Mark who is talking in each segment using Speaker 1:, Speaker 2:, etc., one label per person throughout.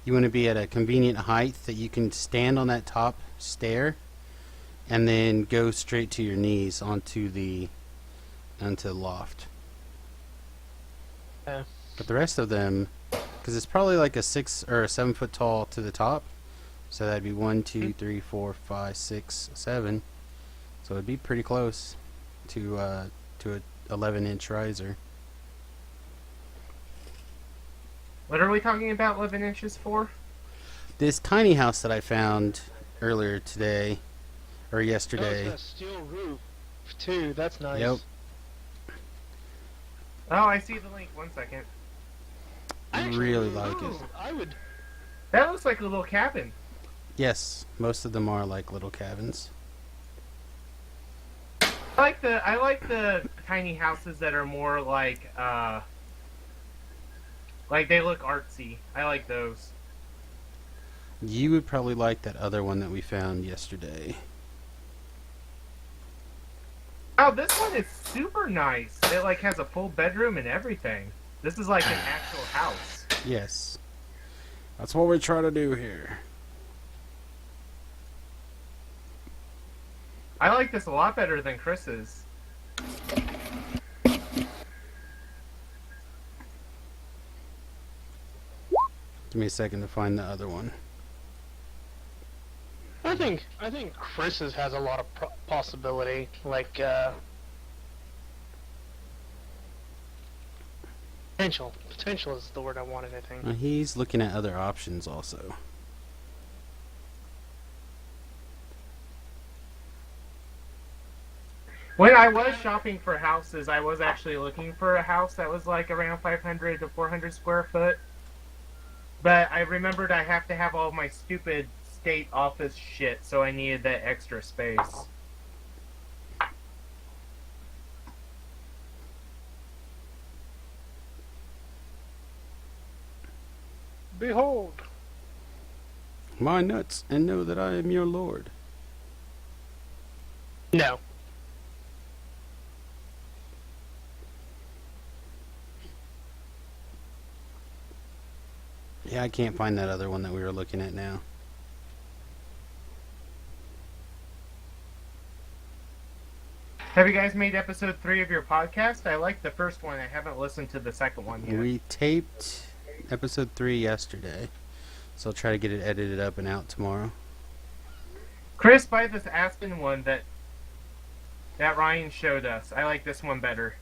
Speaker 1: You want to be at a convenient height that you can stand on that top stair and then go straight to your knees onto the loft.
Speaker 2: Yeah.
Speaker 1: But the rest of them, because it's probably like a 6 or a 7 foot tall to the top, so that'd be 1, 2, 3, 4, 5, 6, 7. So it'd be pretty close to a 11-inch riser.
Speaker 3: What are we talking about 11 inches for?
Speaker 1: This tiny house that I found earlier today, or
Speaker 2: Oh,
Speaker 1: yesterday.
Speaker 2: it's a steel roof too. That's nice.
Speaker 1: Yep.
Speaker 3: Oh, I see the link. 1 second.
Speaker 1: I really like it.
Speaker 2: I would.
Speaker 3: That looks like a little cabin.
Speaker 1: Yes, most of them are like little cabins.
Speaker 3: I like the tiny houses that are more like they look artsy. I like those.
Speaker 1: You would probably like that other one that we found yesterday.
Speaker 3: Oh, this one is super nice. It like has a full bedroom and everything. This is like an actual house.
Speaker 1: Yes. That's what we try to do here.
Speaker 3: I like this a lot better than Chris's.
Speaker 1: Give me a second to find the other one.
Speaker 2: I think Chris's has a lot of possibility. Like potential. Potential is the word I wanted. I think.
Speaker 1: He's looking at other options also.
Speaker 3: When I was shopping for houses, I was actually looking for a house that was like around 500 to 400 square foot. But I remembered I have to have all my stupid state office shit, so I needed that extra space.
Speaker 2: Behold.
Speaker 1: My nuts, and know that I am your lord.
Speaker 2: No.
Speaker 1: Yeah, I can't find that other one that we were looking at now.
Speaker 3: Have you guys made episode 3 of your podcast? I liked the first one. I haven't listened to the second one yet.
Speaker 1: We taped episode 3 yesterday, so I'll try to get it edited up and out tomorrow.
Speaker 3: Chris, buy this Aspen one that Ryan showed us. I like this one better.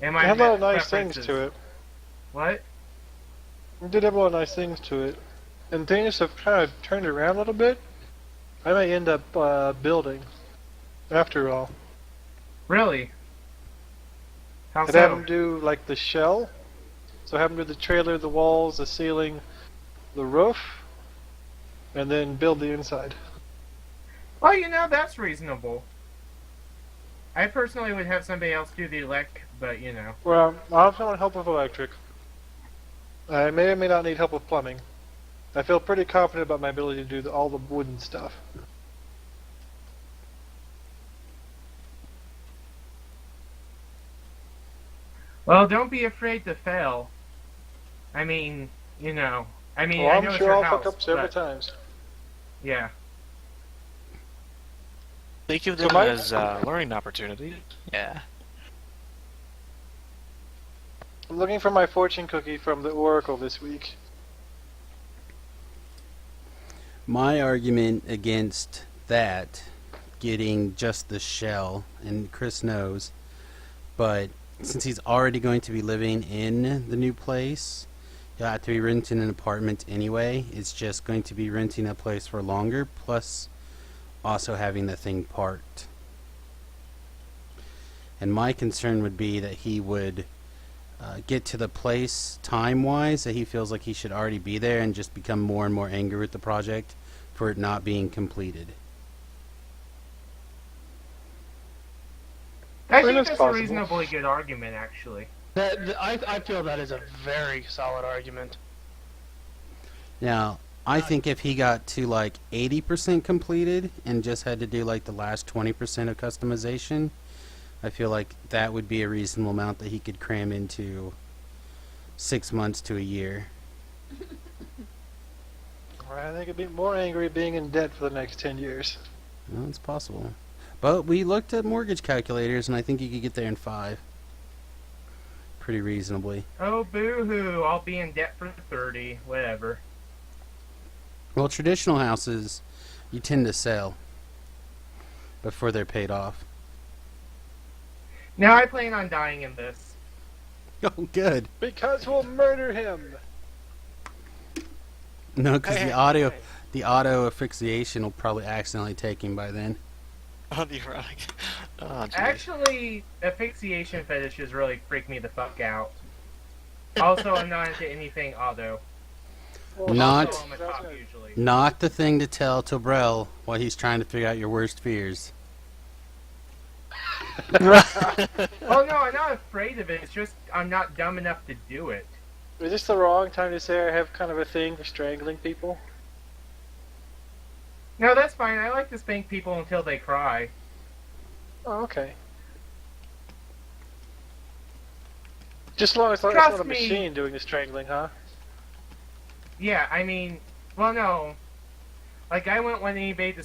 Speaker 3: And my
Speaker 4: It had a lot of nice things
Speaker 3: preferences.
Speaker 4: to it.
Speaker 3: What?
Speaker 4: It did have a lot of nice things to it. And things have kind of turned around a little bit. I may end up building, after all.
Speaker 3: Really? How
Speaker 4: I'd have
Speaker 3: so?
Speaker 4: them do like the shell. So have them do the trailer, the walls, the ceiling, the roof, and then build the inside.
Speaker 3: Well, that's reasonable. I personally would have somebody else do the elect, but
Speaker 4: Well, I'll have help with electric. I may or may not need help with plumbing. I feel pretty confident about my ability to do all the wooden stuff.
Speaker 3: Well, don't be afraid to fail. I mean,
Speaker 4: Well,
Speaker 3: I know
Speaker 4: I'm
Speaker 3: it's
Speaker 4: sure
Speaker 3: your
Speaker 4: I'll
Speaker 3: house,
Speaker 4: fuck up several
Speaker 3: but,
Speaker 4: times.
Speaker 3: yeah.
Speaker 5: Think of
Speaker 4: So
Speaker 5: them
Speaker 4: my-
Speaker 5: as learning opportunities. Yeah.
Speaker 4: I'm looking for my fortune cookie from the Oracle this week.
Speaker 1: My argument against that, getting just the shell, and Chris knows, but since he's already going to be living in the new place, he'll have to be renting an apartment anyway. It's just going to be renting a place for longer, plus also having the thing parked. And my concern would be that he would get to the place time-wise that he feels like he should already be there and just become more and more angry with the project for it not being completed.
Speaker 3: I
Speaker 4: mean,
Speaker 3: think
Speaker 4: it's
Speaker 3: that's
Speaker 4: possible.
Speaker 3: a reasonably good argument, actually.
Speaker 2: I feel that is a very solid argument.
Speaker 1: Now, I think if he got to like 80% completed and just had to do like the last 20% of customization, I feel like that would be a reasonable amount that he could cram into 6 months to a year.
Speaker 4: I think I'd be more angry being in debt for the next 10 years.
Speaker 1: Well, it's possible. But we looked at mortgage calculators, and I think you could get there in 5. Pretty reasonably.
Speaker 3: Oh, boo-hoo. I'll be in debt for 30. Whatever.
Speaker 1: Well, traditional houses, you tend to sell before they're paid off.
Speaker 3: Now I plan on dying in this.
Speaker 1: Oh, good.
Speaker 4: Because we'll murder him!
Speaker 1: No, because
Speaker 5: Hey,
Speaker 1: the auto asphyxiation will probably accidentally take him by then.
Speaker 5: Oh, the ironic. Oh, geez.
Speaker 3: Actually, asphyxiation fetishes really freak me the fuck out. Also, I'm not into anything auto.
Speaker 4: Well,
Speaker 1: Not-
Speaker 3: Also, I'm a cop usually.
Speaker 1: Not the thing to tell Tobrell while he's trying to figure out your worst fears.
Speaker 3: Oh no, I'm not afraid of it. It's just I'm not dumb enough to do it.
Speaker 4: Is this the wrong time to say I have kind of a thing for strangling people?
Speaker 3: No, that's fine. I like to spank people until they cry.
Speaker 4: Oh, okay. Just as long as it's
Speaker 3: Trust
Speaker 4: not a
Speaker 3: me.
Speaker 4: machine doing the strangling, huh?
Speaker 3: Yeah, I mean, well, no. Like, I wouldn't want anybody to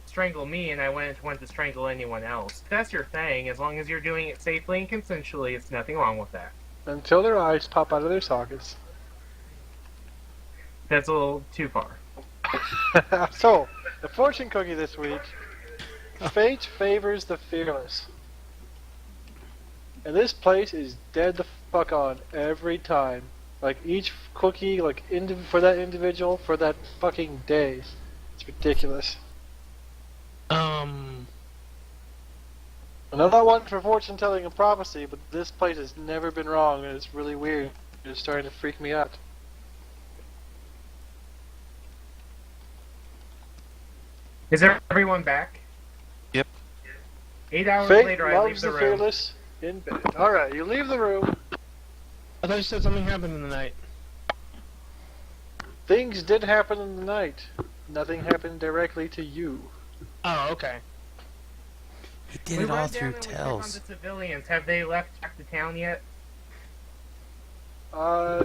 Speaker 3: strangle me, and I wouldn't want to strangle anyone else. If that's your thing, as long as you're doing it safely and consensually, it's nothing wrong with that.
Speaker 4: Until their eyes pop out of their sockets.
Speaker 3: That's a little too far.
Speaker 4: So, the fortune cookie this week. Fate favors the fearless. And this place is dead the fuck on every time. Like, each cookie, like, for that individual, for that fucking day. It's ridiculous. And I'm not one for fortune telling and prophecy, but this place has never been wrong, and it's really weird. It's starting to freak me out.
Speaker 3: Is everyone back?
Speaker 5: Yep.
Speaker 3: 8 hours
Speaker 4: Fate
Speaker 3: later, I leave
Speaker 4: loves
Speaker 3: the
Speaker 4: the
Speaker 3: room.
Speaker 4: fearless in bed. Alright, you leave the room.
Speaker 6: I thought you said something happened in the night.
Speaker 4: Things did happen in the night. Nothing happened directly to you.
Speaker 6: Oh, okay.
Speaker 1: He did
Speaker 3: We
Speaker 1: it all
Speaker 3: run down
Speaker 1: through
Speaker 3: and we check on
Speaker 1: tells.
Speaker 3: the civilians. Have they left back to town yet?
Speaker 4: All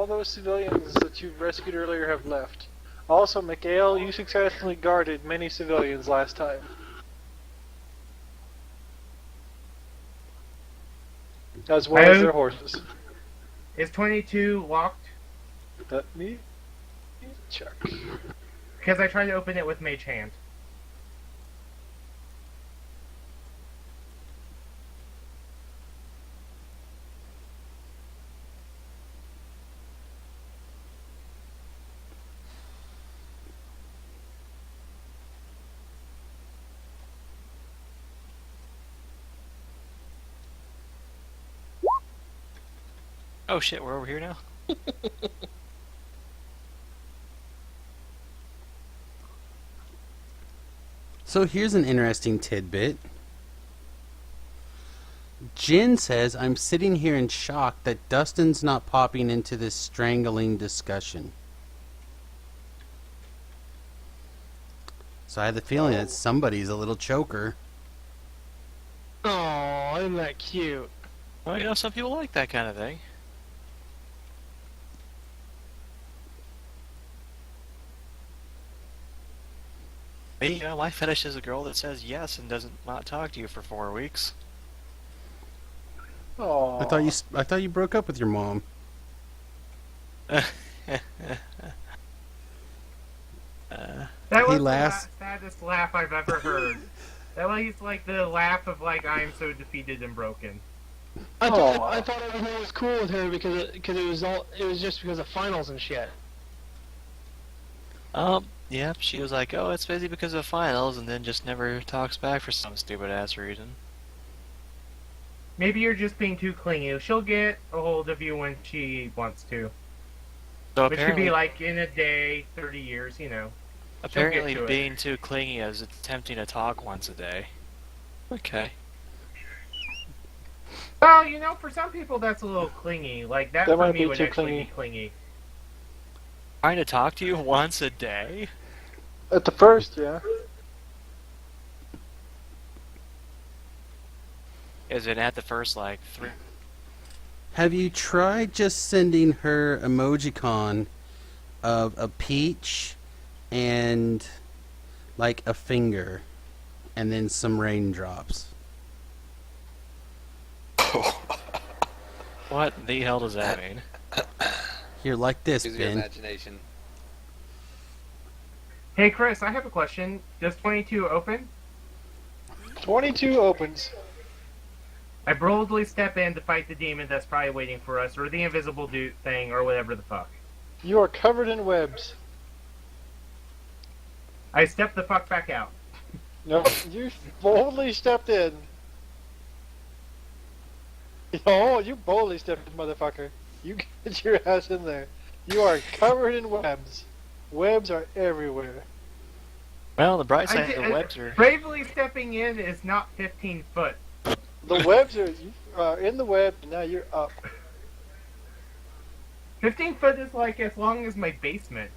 Speaker 4: those civilians that you rescued earlier have left. Also, Mikhail, you successfully guarded many civilians last time. As well as their horses.
Speaker 3: Is 22 locked?
Speaker 4: Let me check.
Speaker 3: Because I tried to open it with Mage Hand.
Speaker 5: Oh shit, we're over here now?
Speaker 1: So here's an interesting tidbit. Jin says, I'm sitting here in shock that Dustin's not popping into this strangling discussion. So I have the feeling that somebody's a little choker.
Speaker 6: Oh, isn't that cute?
Speaker 5: Well, you know, some people like that kind of thing. Me, you know, my fetish is a girl that says yes and doesn't not talk to you for 4 weeks.
Speaker 4: Oh,
Speaker 1: I thought you broke up with your mom.
Speaker 3: That
Speaker 1: He
Speaker 3: was
Speaker 1: laughs.
Speaker 3: the saddest laugh I've ever heard. That was like the laugh of like I am so defeated and broken.
Speaker 6: I thought
Speaker 4: Oh.
Speaker 6: I thought everything was cool with her because it was just because of finals and shit.
Speaker 5: Yeah, she was like, oh, it's busy because of finals, and then just never talks back for some stupid ass reason.
Speaker 3: Maybe you're just being too clingy. She'll get a hold of you when she wants to.
Speaker 5: So
Speaker 3: Which could
Speaker 5: apparently,
Speaker 3: be like in a day, 30 years, you know.
Speaker 5: apparently
Speaker 3: to it.
Speaker 5: being too clingy is attempting to talk once a day. Okay.
Speaker 3: Well, you know, for some people that's a little clingy. Like that,
Speaker 4: That
Speaker 3: for
Speaker 4: might
Speaker 3: me
Speaker 4: be
Speaker 3: would
Speaker 4: too
Speaker 3: actually
Speaker 4: clingy.
Speaker 3: be clingy.
Speaker 5: Trying to talk to you once a day?
Speaker 4: at the first, yeah.
Speaker 5: Is it at the first, like, 3?
Speaker 1: Have you tried just sending her emojicon of a peach and like a finger, and then some raindrops.
Speaker 5: What the hell does that mean?
Speaker 1: Here, like this,
Speaker 7: Use your
Speaker 1: Ben.
Speaker 7: imagination.
Speaker 3: Hey, Chris, I have a question. Does 22 open?
Speaker 4: 22 opens.
Speaker 3: I boldly step in to fight the demon that's probably waiting for us, or the invisible dude thing, or whatever the fuck.
Speaker 4: You are covered in webs.
Speaker 3: I step the fuck back out.
Speaker 4: No, you boldly stepped in. Oh, you boldly stepped in, motherfucker. You get your ass in there. You are covered in webs. Webs are everywhere.
Speaker 5: Well, the bright
Speaker 3: I
Speaker 5: side
Speaker 3: did-
Speaker 5: of the webs are.
Speaker 3: Bravely stepping in is not 15 foot.
Speaker 4: The webs are, you are in the web, and now you're up.
Speaker 3: 15 foot is like as long as my basement.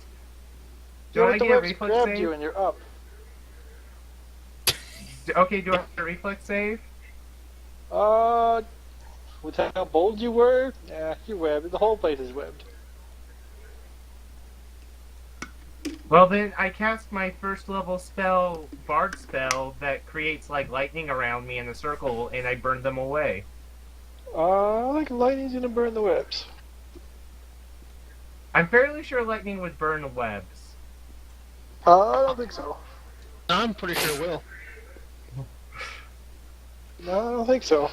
Speaker 4: You
Speaker 3: Do
Speaker 4: know
Speaker 3: I
Speaker 4: what, the
Speaker 3: get a
Speaker 4: webs
Speaker 3: reflex
Speaker 4: grabbed
Speaker 3: save?
Speaker 4: you, and you're up.
Speaker 3: Okay, do I have a reflex save?
Speaker 4: With how bold you were, yeah, you're webbed. The whole place is webbed.
Speaker 3: Well then, I cast my first level spell, Bard spell, that creates like lightning around me in a circle, and I burn them away.
Speaker 4: I think lightning's gonna burn the webs.
Speaker 3: I'm fairly sure lightning would burn webs.
Speaker 4: I don't think so.
Speaker 6: I'm pretty sure it will.
Speaker 4: No, I don't think so.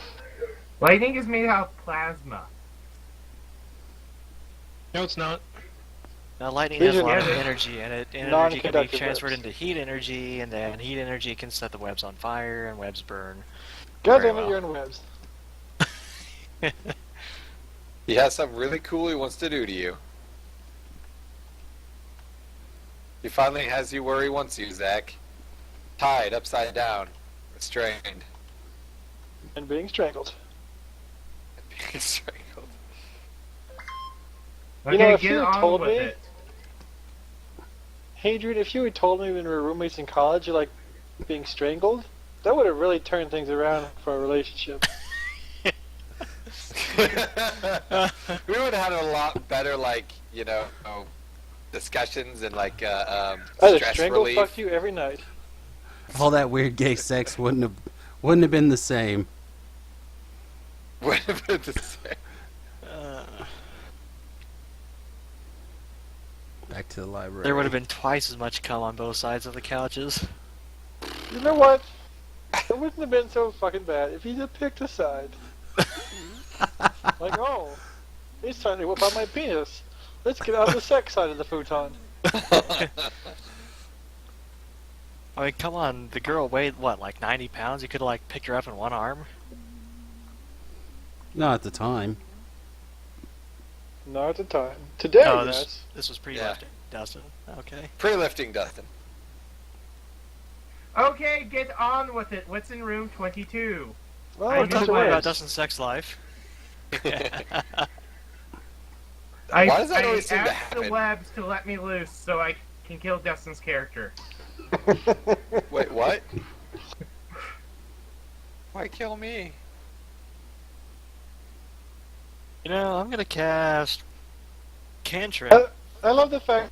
Speaker 3: Lightning is made out of plasma.
Speaker 6: No, it's not.
Speaker 5: Now, lightning
Speaker 4: These
Speaker 5: has a
Speaker 4: are
Speaker 5: lot of
Speaker 3: the-
Speaker 5: energy, and energy can be
Speaker 4: non-conductive
Speaker 5: transferred
Speaker 4: webs.
Speaker 5: into heat energy, and then heat energy can set the webs on fire, and webs burn.
Speaker 4: God
Speaker 5: Very
Speaker 4: damn it,
Speaker 5: well.
Speaker 4: you're in webs.
Speaker 7: He has something really cool he wants to do to you. He finally has you where he wants you, Zach. Tied upside down, restrained,
Speaker 4: And being strangled.
Speaker 7: being strangled.
Speaker 3: Okay,
Speaker 4: know, if
Speaker 3: get
Speaker 4: you had
Speaker 3: on
Speaker 4: told
Speaker 3: with
Speaker 4: me-
Speaker 3: it.
Speaker 4: Hadrian, if you had told me when we were roommates in college you like being strangled, that would have really turned things around for our relationship.
Speaker 7: We would have had a lot better, like, discussions and like
Speaker 4: I'd have
Speaker 7: stress
Speaker 4: strangled
Speaker 7: relief.
Speaker 4: fucked you every night.
Speaker 1: All that weird gay sex wouldn't have been the same.
Speaker 7: Would have been the same.
Speaker 1: Back to the library.
Speaker 5: There would have been twice as much cum on both sides of the couches.
Speaker 4: You know what? It wouldn't have been so fucking bad if he'd have picked a side. Like, oh, he's trying to whip out my penis. Let's get out the sex side of the futon.
Speaker 5: I mean, come on, the girl weighed, what, like 90 pounds? You could have, like, picked her up in one arm?
Speaker 1: Not at the time.
Speaker 4: Not at the time. Today,
Speaker 5: No,
Speaker 4: yes.
Speaker 5: this was pre-lifting, Dustin. Okay.
Speaker 7: Pre-lifting, Dustin.
Speaker 3: Okay, get on with it. What's in room 22?
Speaker 4: Well,
Speaker 3: I
Speaker 5: We're
Speaker 3: knew
Speaker 5: talking
Speaker 3: it was.
Speaker 5: about Dustin's sex life.
Speaker 3: I,
Speaker 7: Why does that
Speaker 3: I
Speaker 7: always seem to
Speaker 3: asked the
Speaker 7: happen?
Speaker 3: webs to let me loose so I can kill Dustin's character.
Speaker 7: Wait, what? Why kill me?
Speaker 5: You know, I'm gonna cast Cantrip.
Speaker 4: I love the fact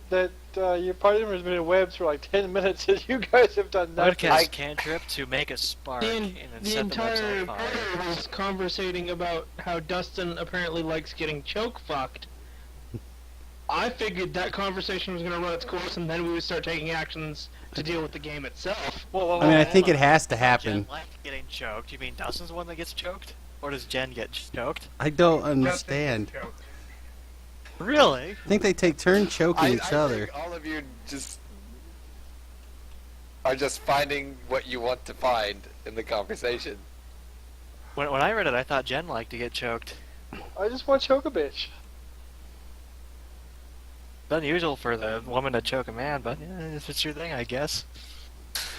Speaker 4: that your party member's been in webs for like 10 minutes and you guys have done
Speaker 5: I'm gonna
Speaker 4: nothing.
Speaker 5: cast Cantrip to make a spark
Speaker 6: The,
Speaker 5: and then
Speaker 6: the
Speaker 5: set the webs
Speaker 6: entire
Speaker 5: on fire.
Speaker 6: party was conversating about how Dustin apparently likes getting choke fucked. I figured that conversation was going to run its course, and then we would start taking actions to deal with the game itself.
Speaker 5: Whoa,
Speaker 1: I mean, I
Speaker 5: hold
Speaker 1: think
Speaker 5: on.
Speaker 1: it has to
Speaker 5: Jen
Speaker 1: happen.
Speaker 5: likes getting choked. You mean Dustin's the one that gets choked? Or does Jen get choked?
Speaker 1: I don't
Speaker 3: Dustin
Speaker 1: understand.
Speaker 3: gets choked.
Speaker 5: Really?
Speaker 1: I think they take turns choking
Speaker 7: I
Speaker 1: each other.
Speaker 7: think all of you just are just finding what you want to find in the conversation.
Speaker 5: When I read it, I thought Jen liked to get choked.
Speaker 4: I just want to choke a bitch.
Speaker 5: It's unusual for the woman to choke a man, but yeah, if it's your thing, I guess.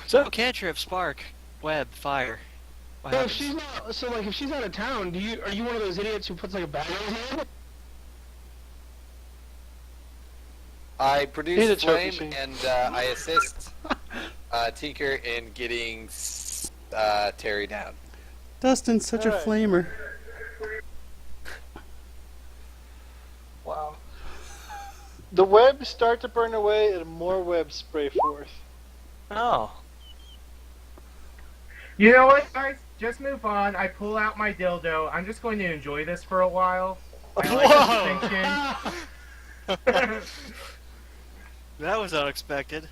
Speaker 5: So, Cantrip, Spark, Web, Fire. What
Speaker 6: So if
Speaker 5: happens?
Speaker 6: she's not, so like if she's out of town, are you one of those idiots who puts like a bag on her head?
Speaker 7: I
Speaker 4: He's a
Speaker 7: produce
Speaker 4: choke
Speaker 7: flame
Speaker 4: machine.
Speaker 7: and I assist Tinker in getting Terry down.
Speaker 1: Dustin's such a
Speaker 4: Alright.
Speaker 1: flamer.
Speaker 4: Wow. The webs start to burn away and more webs spray forth.
Speaker 5: Oh.
Speaker 3: You know what, guys? Just move on. I pull out my dildo. I'm just going to enjoy this for a while. I like the distinction.
Speaker 5: That was unexpected.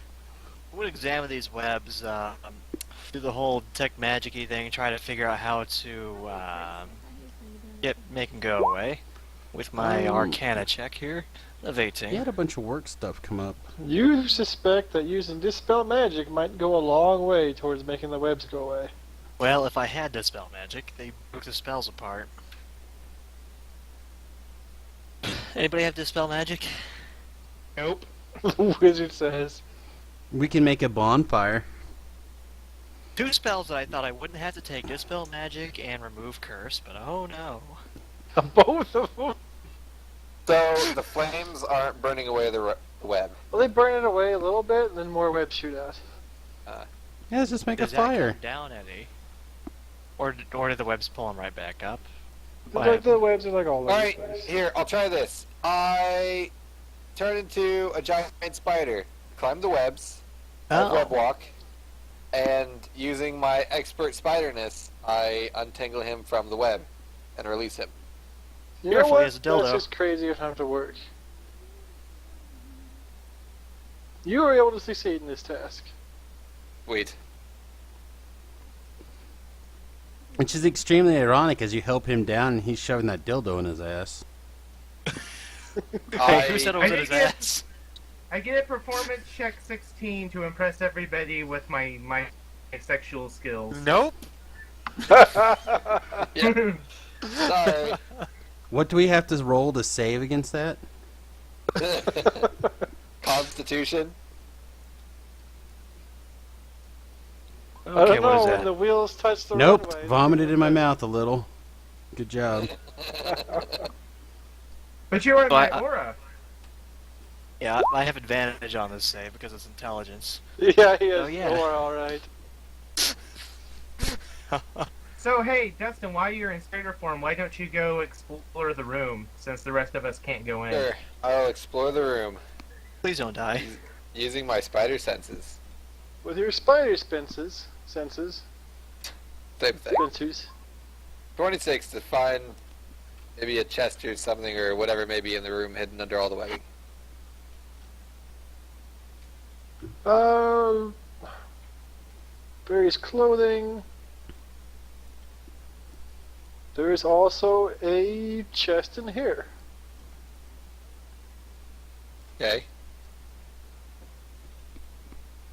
Speaker 5: I would examine these webs, do the whole tech magic-y thing, try to figure out how to make them go away with my Arcana check here of 18.
Speaker 1: He had a bunch of work stuff come up.
Speaker 4: You suspect that using Dispel Magic might go a long way towards making the webs go away.
Speaker 5: Well, if I had Dispel Magic, they broke the spells apart. Anybody have Dispel Magic?
Speaker 6: Nope.
Speaker 4: The wizard says.
Speaker 1: We can make a bonfire.
Speaker 5: 2 spells that I thought I wouldn't have to take, Dispel Magic and Remove Curse, but oh no.
Speaker 4: Both of them.
Speaker 7: So the flames aren't burning away the web.
Speaker 4: Well, they burn it away a little bit, and then more webs shoot out.
Speaker 1: Yeah, let's just make
Speaker 5: Does
Speaker 1: a
Speaker 5: that
Speaker 1: fire.
Speaker 5: come down any? Or do the webs pull them right back up?
Speaker 4: Like the webs are like all over
Speaker 7: Alright,
Speaker 4: the place.
Speaker 7: here, I'll try this. I turn into a giant spider, climb the webs, web walk, and using my expert spiderness, I untangle him from the web and release him.
Speaker 4: You know
Speaker 5: Careful,
Speaker 4: what?
Speaker 5: he has a dildo.
Speaker 4: That's just crazy enough to work. You were able to succeed in this task.
Speaker 7: Wait.
Speaker 1: Which is extremely ironic as you help him down and he's shoving that dildo in his ass.
Speaker 5: Hey, who said it was
Speaker 3: I
Speaker 5: in his
Speaker 3: think
Speaker 5: ass?
Speaker 3: I get a performance check 16 to impress everybody with my sexual skills.
Speaker 5: Nope.
Speaker 7: Sorry.
Speaker 1: What do we have to roll to save against that?
Speaker 7: Constitution.
Speaker 4: I
Speaker 5: Okay,
Speaker 4: don't
Speaker 5: what
Speaker 4: know,
Speaker 5: is
Speaker 4: when
Speaker 5: that?
Speaker 4: the wheels touch the
Speaker 1: Nope.
Speaker 4: runway.
Speaker 1: Vomited in my mouth a little. Good job.
Speaker 3: But you are in
Speaker 5: Well,
Speaker 3: my
Speaker 5: I-
Speaker 3: aura.
Speaker 5: Yeah, I have advantage on this save because it's intelligence.
Speaker 4: Yeah, he is.
Speaker 5: Oh, yeah.
Speaker 4: Alright.
Speaker 3: So hey, Dustin, while you're in spider form, why don't you go explore the room since the rest of us can't go in?
Speaker 7: Sure. I'll explore the room
Speaker 5: Please don't die.
Speaker 7: using my spider senses.
Speaker 4: With your spider senses,
Speaker 7: Same thing.
Speaker 4: Spencers.
Speaker 7: 26 to find maybe a chest or something or whatever may be in the room hidden under all the webbing.
Speaker 4: Various clothing. There is also a chest in here.
Speaker 7: Okay.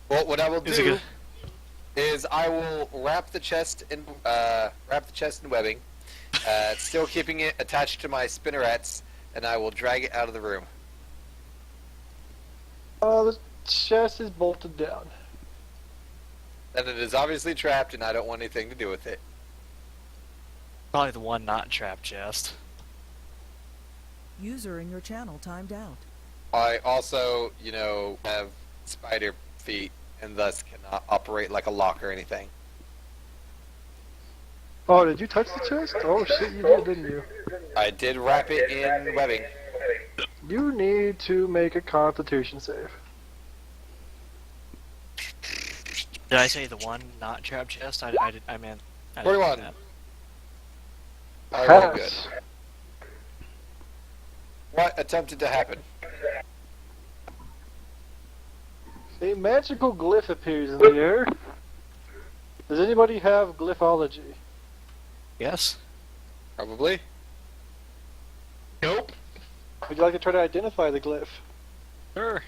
Speaker 7: Well, what I will
Speaker 5: Is it
Speaker 7: do
Speaker 5: good?
Speaker 7: is I will wrap the chest in webbing, still keeping it attached to my spinnerets, and I will drag it out of the room.
Speaker 4: The chest is bolted down.
Speaker 7: And it is obviously trapped, and I don't want anything to do with it.
Speaker 5: Probably the one not trapped chest.
Speaker 8: User in your channel timed out.
Speaker 7: I also, have spider feet, and thus cannot operate like a lock or anything.
Speaker 4: Oh, did you touch the chest? Oh shit, you did, didn't you?
Speaker 7: I did wrap it in webbing.
Speaker 4: You need to make a Constitution save.
Speaker 5: Did I say the one not trapped chest? I meant. I didn't
Speaker 7: 41.
Speaker 5: mean that.
Speaker 7: I rolled good.
Speaker 4: Pass.
Speaker 7: What attempted to happen?
Speaker 4: A magical glyph appears in the air. Does anybody have glyphology?
Speaker 5: Yes.
Speaker 7: Probably.
Speaker 6: Nope.
Speaker 4: Would you like to try to identify the glyph?
Speaker 5: Sure.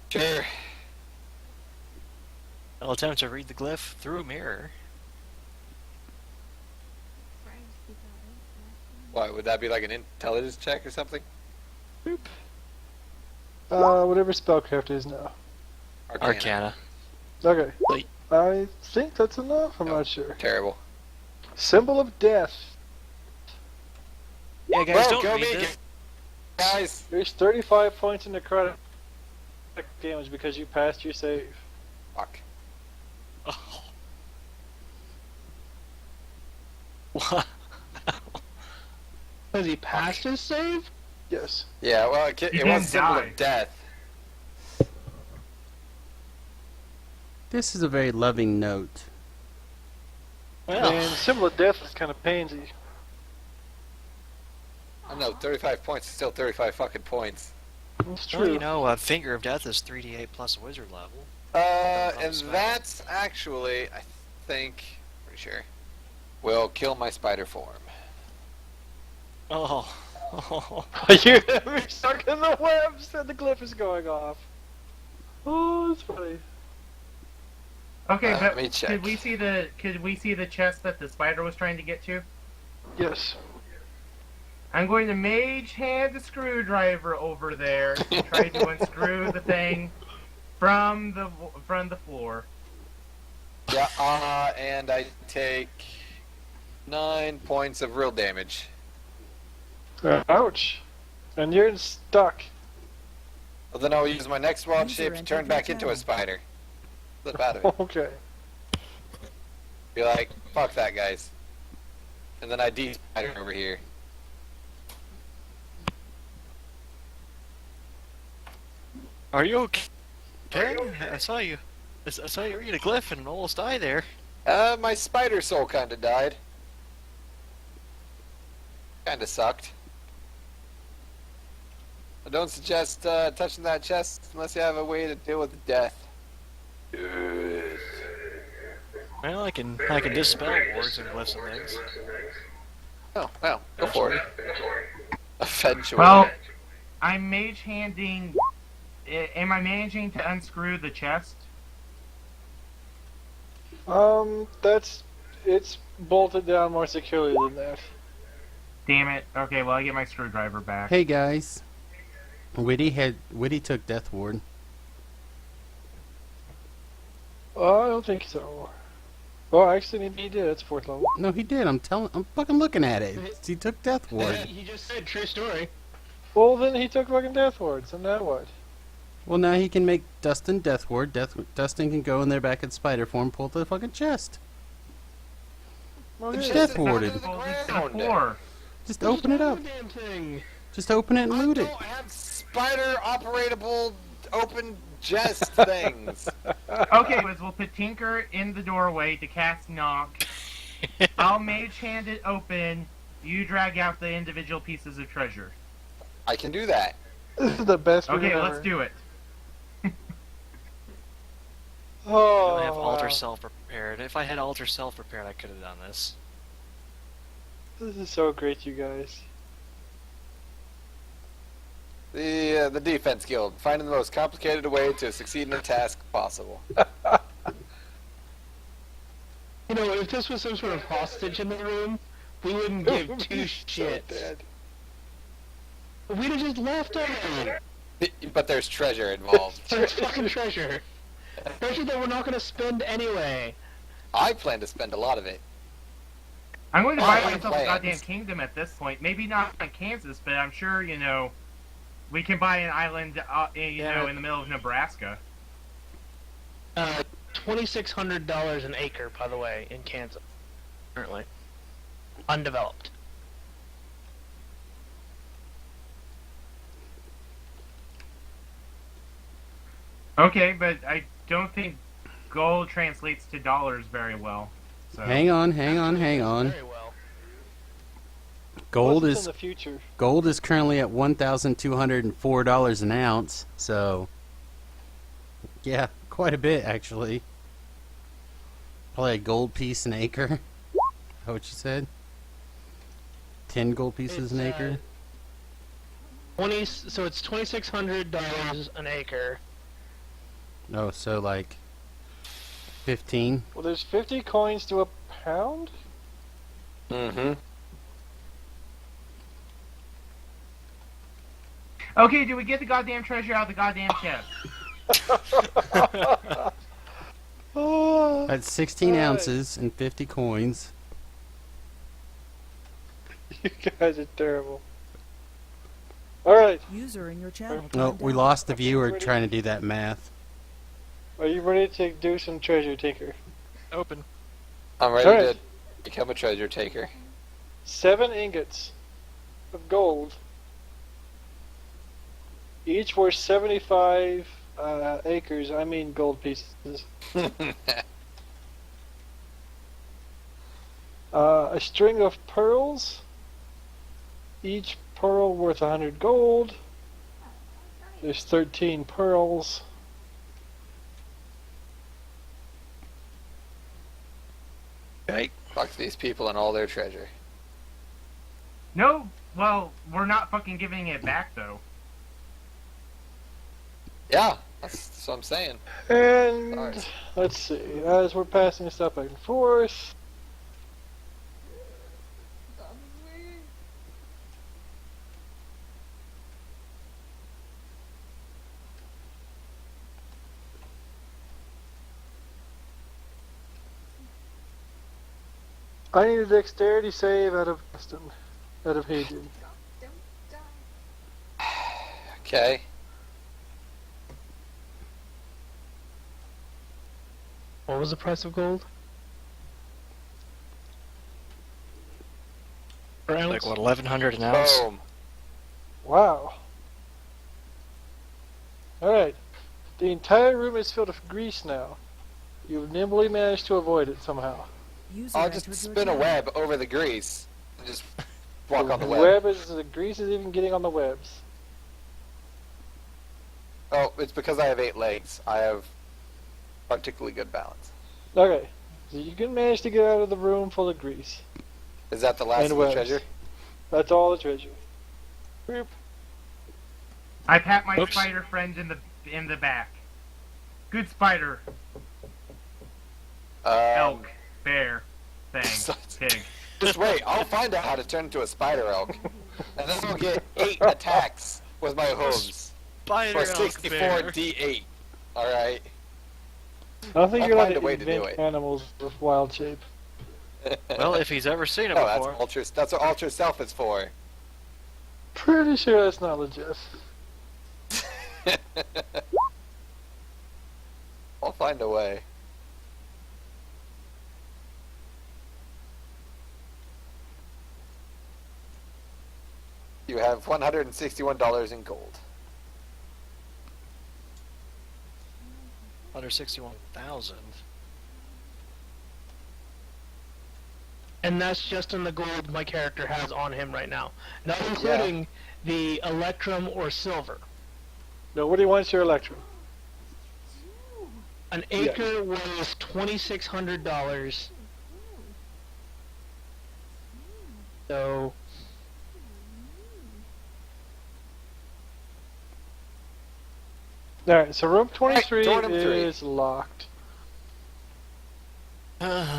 Speaker 7: Sure.
Speaker 5: I'll attempt to read the glyph through a mirror.
Speaker 7: Why, would that be like an intelligence check or something?
Speaker 4: Whatever spellcraft is now.
Speaker 5: Arcana.
Speaker 4: Okay.
Speaker 5: Wait.
Speaker 4: I think that's enough. I'm not sure.
Speaker 7: Terrible.
Speaker 4: Symbol of death.
Speaker 5: Yeah, guys,
Speaker 7: Well,
Speaker 5: don't
Speaker 7: go
Speaker 5: read
Speaker 7: me,
Speaker 5: this.
Speaker 7: guys.
Speaker 4: There's 35 points in necrotic damage because you passed your save.
Speaker 7: Fuck.
Speaker 5: Oh. What?
Speaker 6: Has he passed his save?
Speaker 4: Yes.
Speaker 7: Yeah, well, it
Speaker 3: You
Speaker 7: was a
Speaker 3: didn't
Speaker 7: symbol
Speaker 3: die.
Speaker 7: of death.
Speaker 1: This is a very loving note.
Speaker 5: Well,
Speaker 4: And symbol of death is kind of pansy.
Speaker 7: I know, 35 points is still 35 fucking points.
Speaker 4: It's
Speaker 5: well,
Speaker 4: true.
Speaker 5: you know, Finger of Death is 3d8 plus wizard level.
Speaker 7: And
Speaker 5: spell.
Speaker 7: that's actually, I think, pretty sure, will kill my spider form.
Speaker 5: Oh.
Speaker 4: You have me stuck in the webs and the glyph is going off. Oh, that's funny.
Speaker 3: Okay,
Speaker 7: let me
Speaker 3: but
Speaker 7: check.
Speaker 3: could we see the chest that the spider was trying to get to?
Speaker 4: Yes.
Speaker 3: I'm going to mage hand the screwdriver over there to try to unscrew the thing from the floor.
Speaker 7: Yeah, and I take 9 points of real damage.
Speaker 4: Ouch. And you're stuck.
Speaker 7: Well, then I'll use my next wild
Speaker 8: User
Speaker 7: shape to
Speaker 8: entered
Speaker 7: turn
Speaker 8: your
Speaker 7: back into a
Speaker 8: channel.
Speaker 7: spider. Flip out of it.
Speaker 4: Okay.
Speaker 7: Be like, fuck that, guys. And then I de-spider over here.
Speaker 5: Are you okay? I saw you. I saw you read a glyph and almost die there.
Speaker 7: My spider soul kinda died. Kinda sucked. I don't suggest touching that chest unless you have a way to deal with death.
Speaker 5: Well, I can dispel wards and glyphs and things.
Speaker 7: Oh, well, go for it. Eventually.
Speaker 3: Well, I'm mage handing. Am I managing to unscrew the chest?
Speaker 4: It's bolted down more securely than that.
Speaker 3: Damn it. Okay, well I get my screwdriver back.
Speaker 1: Hey guys, Witty took Death Ward.
Speaker 4: Oh, I don't think so. Oh, actually, maybe he did. It's 4th level.
Speaker 1: No, he did. I'm fucking looking at it. He took Death Ward.
Speaker 6: He just said true story.
Speaker 4: Well, then he took fucking Death Ward, so now what?
Speaker 1: Well, now he can make Dustin Death Ward. Dustin can go in there back in spider form, pull the fucking chest.
Speaker 4: Well,
Speaker 7: The
Speaker 4: yeah.
Speaker 7: chest
Speaker 1: Death
Speaker 7: is
Speaker 1: warded.
Speaker 7: under the
Speaker 3: Well, it's the
Speaker 7: ground.
Speaker 3: floor.
Speaker 1: Just open it up.
Speaker 6: Damn thing.
Speaker 1: Just open it and
Speaker 7: I
Speaker 1: loot it.
Speaker 7: don't have spider operatable open chest things.
Speaker 3: Okay, we'll put Tinker in the doorway to cast knock. I'll mage hand it open. You drag out the individual pieces of treasure.
Speaker 7: I can do that.
Speaker 4: This is the best
Speaker 3: Okay,
Speaker 4: move
Speaker 3: let's
Speaker 4: ever.
Speaker 3: do it.
Speaker 5: I
Speaker 4: Oh,
Speaker 5: don't have altar
Speaker 4: wow.
Speaker 5: self prepared. If I had altar self prepared, I could have done this.
Speaker 4: This is so great, you guys.
Speaker 7: The defense guild, finding the most complicated way to succeed in a task possible.
Speaker 6: You know, if this was some sort of hostage in the room, we wouldn't give two
Speaker 4: So
Speaker 6: shits.
Speaker 4: dead.
Speaker 6: We'd have just left him.
Speaker 7: But there's treasure involved.
Speaker 6: There's fucking treasure. Treasure that we're not going to spend anyway.
Speaker 7: I plan to spend a lot of it.
Speaker 3: I'm going to
Speaker 7: Oh,
Speaker 3: buy
Speaker 7: my
Speaker 3: myself a
Speaker 7: plans.
Speaker 3: goddamn kingdom at this point. Maybe not in Kansas, but I'm sure, we can buy an island,
Speaker 5: Yeah.
Speaker 3: in the middle of Nebraska.
Speaker 6: $2,600 an acre, by the way, in Kansas. Currently. Undeveloped.
Speaker 3: Okay, but I don't think gold translates to dollars very well. So.
Speaker 1: Hang on.
Speaker 6: Very well.
Speaker 1: Gold
Speaker 4: What's
Speaker 1: is
Speaker 4: in the future?
Speaker 1: gold is currently at $1,204 an ounce. So, yeah, quite a bit actually. Probably a gold piece an acre. Is that what you said? 10 gold pieces an
Speaker 6: It's,
Speaker 1: acre.
Speaker 6: So it's $2,600 an acre.
Speaker 1: Oh, so like 15.
Speaker 4: Well, there's 50 coins to a pound?
Speaker 7: Mm-hmm.
Speaker 3: Okay, do we get the goddamn treasure out of the goddamn chest?
Speaker 4: Oh,
Speaker 1: That's 16
Speaker 4: Alright.
Speaker 1: ounces and 50 coins.
Speaker 4: you guys are terrible. Alright,
Speaker 8: User in your channel.
Speaker 1: No,
Speaker 8: timed
Speaker 1: we
Speaker 8: out.
Speaker 1: lost the viewer
Speaker 4: Ready?
Speaker 1: trying to do that math.
Speaker 4: are you ready to do some treasure, Tinker?
Speaker 5: Open.
Speaker 7: I'm ready
Speaker 4: Alright.
Speaker 7: to become a treasure taker.
Speaker 4: 7 ingots of gold each worth 75 acres. I mean gold pieces. A string of pearls. Each pearl worth 100 gold. There's 13 pearls.
Speaker 5: Okay.
Speaker 7: Fuck these people and all their treasure.
Speaker 3: No, well, we're not fucking giving it back though.
Speaker 7: Yeah, that's what I'm saying.
Speaker 4: And
Speaker 7: Alright.
Speaker 4: let's see, as we're passing stuff back and forth. I need a dexterity save out of Boston, out of Hayden.
Speaker 7: Okay.
Speaker 6: What was the price of gold? Per ounce?
Speaker 5: Like what, 1,100 an ounce?
Speaker 7: Boom.
Speaker 4: Wow. Alright. The entire room is filled with grease now. You've nimbly managed to avoid it somehow.
Speaker 7: I'll just spin a web over the grease and just walk on the web.
Speaker 4: The grease is even getting on the webs.
Speaker 7: Oh, it's because I have 8 legs. I have particularly good balance.
Speaker 4: Okay. So you can manage to get out of the room full of grease.
Speaker 7: Is that the last
Speaker 4: And
Speaker 7: of the
Speaker 4: webs.
Speaker 7: treasure?
Speaker 4: That's all the treasure. Boop.
Speaker 3: I pat my
Speaker 5: Oops.
Speaker 3: spider friend in the back. Good spider. Elk. Bear. Thing. Pig.
Speaker 7: Just wait, I'll find out how to turn into a spider elk. And then I'll get 8 attacks with my hooves.
Speaker 5: Spider
Speaker 7: For
Speaker 5: elk
Speaker 7: 64
Speaker 5: bear.
Speaker 7: D8. Alright.
Speaker 4: I don't think
Speaker 7: I'll
Speaker 4: you're allowed
Speaker 7: find
Speaker 4: to
Speaker 7: a way to do
Speaker 4: invent
Speaker 7: it.
Speaker 4: animals with wild shape.
Speaker 5: Well, if he's ever seen it
Speaker 7: Oh, that's
Speaker 5: before.
Speaker 7: that's what Ultra Self is for.
Speaker 4: Pretty sure that's not legit.
Speaker 7: I'll find a way. You have $161 in gold.
Speaker 5: 161,000.
Speaker 6: And that's just in the gold my character has on him right now. Not including the electrum or silver.
Speaker 4: Nobody wants your electrum.
Speaker 6: An acre was $2,600. So
Speaker 4: Alright, so room 23
Speaker 7: door number 3.
Speaker 4: is locked.
Speaker 5: Okay.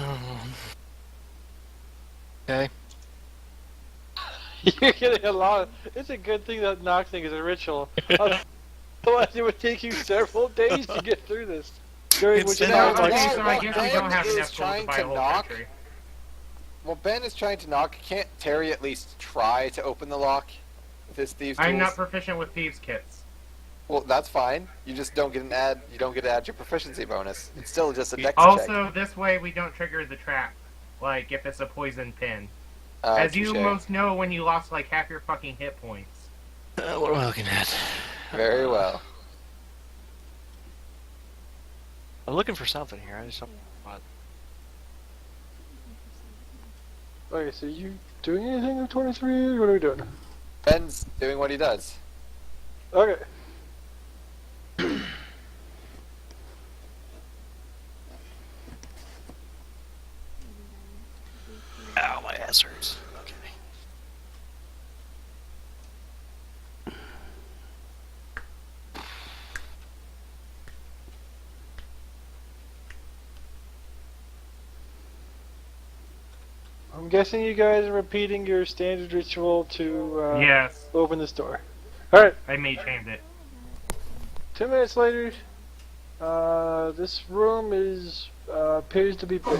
Speaker 4: You're getting a lot of... It's a good thing that knock thing is a ritual. Otherwise it would take you several days to get through this. During which
Speaker 5: It's
Speaker 4: time,
Speaker 5: not
Speaker 3: Okay,
Speaker 4: like,
Speaker 3: so I guess we don't have
Speaker 7: Ben is
Speaker 3: enough gold to
Speaker 7: trying
Speaker 3: buy
Speaker 7: to
Speaker 3: a whole
Speaker 7: knock.
Speaker 3: country.
Speaker 7: Well, Ben is trying to knock. Can't Terry at least try to open the lock with his thieves' tools?
Speaker 3: I'm not proficient with thieves' kits.
Speaker 7: Well, that's fine. You just don't get an add. You don't get to add your proficiency bonus. It's still just a dex check.
Speaker 3: Also, this way we don't trigger the trap. Like, if it's a poison pin. As you
Speaker 7: touche.
Speaker 3: most know when you lost like half your fucking hit points.
Speaker 5: What am I looking at?
Speaker 7: Very well.
Speaker 5: I'm looking for something here. I just don't. What?
Speaker 4: okay, so you doing anything with 23? What are we doing?
Speaker 7: Ben's doing what he does.
Speaker 4: Okay.
Speaker 5: Ow, my ass hurts. Okay.
Speaker 4: I'm guessing you guys are repeating your standard ritual to
Speaker 3: Yes,
Speaker 4: open this door. Alright,
Speaker 3: I mage shamed it.
Speaker 4: 2 minutes later, this room is appears to be big.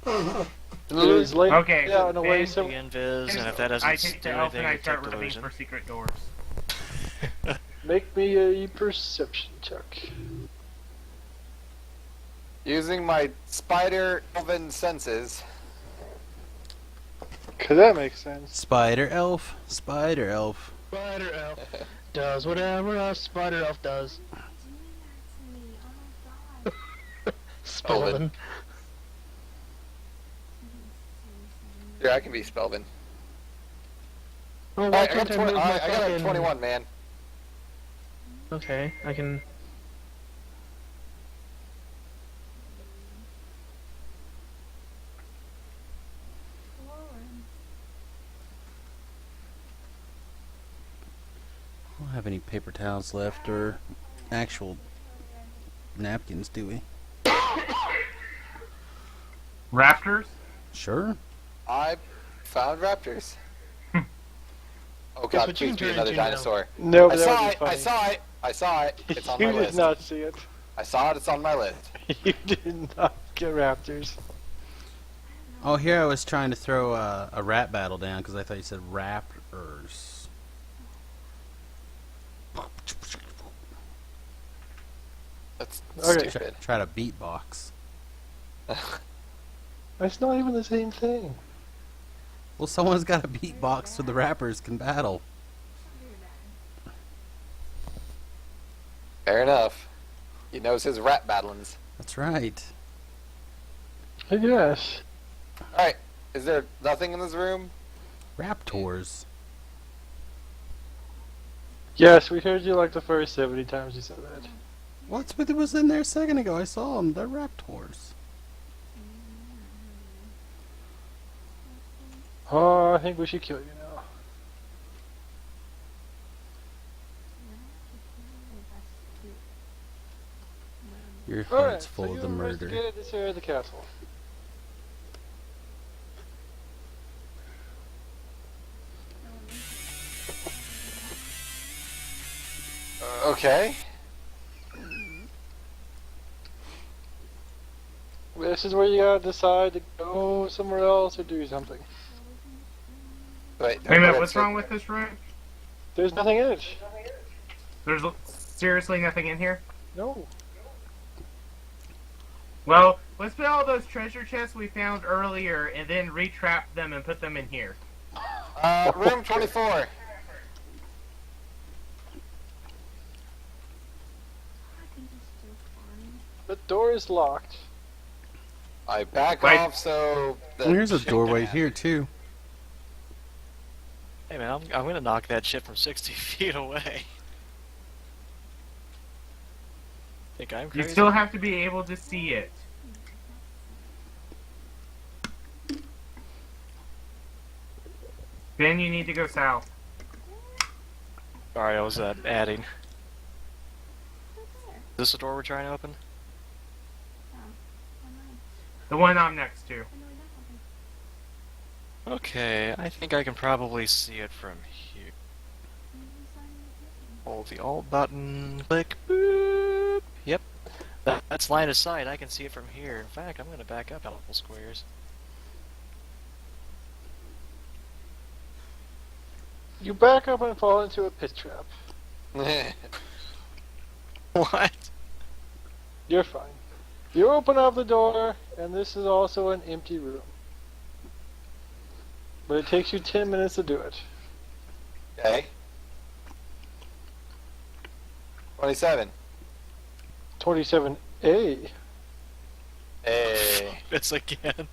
Speaker 4: It is laid
Speaker 3: Okay,
Speaker 4: out in a way
Speaker 3: Ben,
Speaker 4: so
Speaker 5: The invis, and if that
Speaker 3: I
Speaker 5: doesn't
Speaker 3: take
Speaker 5: do
Speaker 3: the elf
Speaker 5: anything,
Speaker 3: and I
Speaker 5: it's
Speaker 3: start
Speaker 5: a
Speaker 3: rubbing
Speaker 5: delusion.
Speaker 3: for secret doors.
Speaker 4: make me a perception check.
Speaker 7: Using my spider elven senses.
Speaker 4: Cause that makes sense.
Speaker 1: Spider elf, spider elf.
Speaker 6: Spider elf does whatever a spider elf does. Spelvin.
Speaker 7: Yeah, I can be Spelvin.
Speaker 6: Oh, why
Speaker 7: Alright, I
Speaker 6: can't
Speaker 7: got,
Speaker 6: I move my
Speaker 7: I got a
Speaker 6: fucking...
Speaker 7: 21, man.
Speaker 6: Okay, I can...
Speaker 1: We don't have any paper towels left or actual napkins, do we?
Speaker 3: Raptors?
Speaker 1: Sure.
Speaker 7: I found raptors. Oh
Speaker 6: Guess
Speaker 7: god,
Speaker 6: what you
Speaker 7: please
Speaker 6: can
Speaker 7: be
Speaker 6: turn
Speaker 7: another
Speaker 6: into now?
Speaker 7: dinosaur.
Speaker 4: No,
Speaker 7: I
Speaker 4: but that
Speaker 7: saw
Speaker 4: would
Speaker 7: it,
Speaker 4: be
Speaker 7: I
Speaker 4: funny.
Speaker 7: saw it, I saw it. It's on
Speaker 4: You
Speaker 7: my
Speaker 4: did
Speaker 7: list.
Speaker 4: not see it.
Speaker 7: I saw it, it's on my list.
Speaker 4: You did not get raptors.
Speaker 1: Oh, here I was trying to throw a rap battle down because I thought you said rappers.
Speaker 7: That's
Speaker 4: Okay.
Speaker 7: stupid.
Speaker 1: Try to beatbox.
Speaker 4: That's not even the same thing.
Speaker 1: Well, someone's got to beatbox so the rappers can battle.
Speaker 7: Fair enough. He knows his rap battlings.
Speaker 1: That's right.
Speaker 4: I guess.
Speaker 7: Alright, is there nothing in this room?
Speaker 1: Raptors.
Speaker 4: Yes, we heard you like the first 70 times you said that.
Speaker 1: What's with it was in there a second ago? I saw them. They're raptors.
Speaker 4: Oh, I think we should kill you now.
Speaker 1: Your
Speaker 4: Alright,
Speaker 1: heart's full
Speaker 4: so
Speaker 1: of the
Speaker 4: you
Speaker 1: murder.
Speaker 4: investigated this area of the castle.
Speaker 7: Okay.
Speaker 4: This is where you gotta decide to go somewhere else or do something.
Speaker 7: Wait,
Speaker 3: Wait a minute, what's wrong with this room?
Speaker 4: There's nothing in it.
Speaker 3: There's seriously nothing in here?
Speaker 4: No.
Speaker 3: Well, let's put all those treasure chests we found earlier and then retrap them and put them in here.
Speaker 7: Room 24.
Speaker 4: The door is locked.
Speaker 7: I back
Speaker 3: Wait.
Speaker 7: off so... the
Speaker 1: And here's a
Speaker 7: shit
Speaker 1: doorway
Speaker 7: can happen.
Speaker 1: here too.
Speaker 5: Hey man, I'm gonna knock that shit from 60 feet away. Think I'm
Speaker 3: You
Speaker 5: crazy?
Speaker 3: still have to be able to see it. Then you need to go south.
Speaker 5: Sorry, I was adding. Is this the door we're trying to open?
Speaker 3: The one I'm next to.
Speaker 5: Okay, I think I can probably see it from here. Hold the Alt button, click, boop. Yep, that's line of sight. I can see it from here. In fact, I'm gonna back up a couple squares.
Speaker 4: You back up and fall into a pit trap.
Speaker 5: What?
Speaker 4: You're fine. You open up the door, and this is also an empty room. But it takes you 10 minutes to do it.
Speaker 7: Okay. 27.
Speaker 4: 27A.
Speaker 7: Hey.
Speaker 5: This again.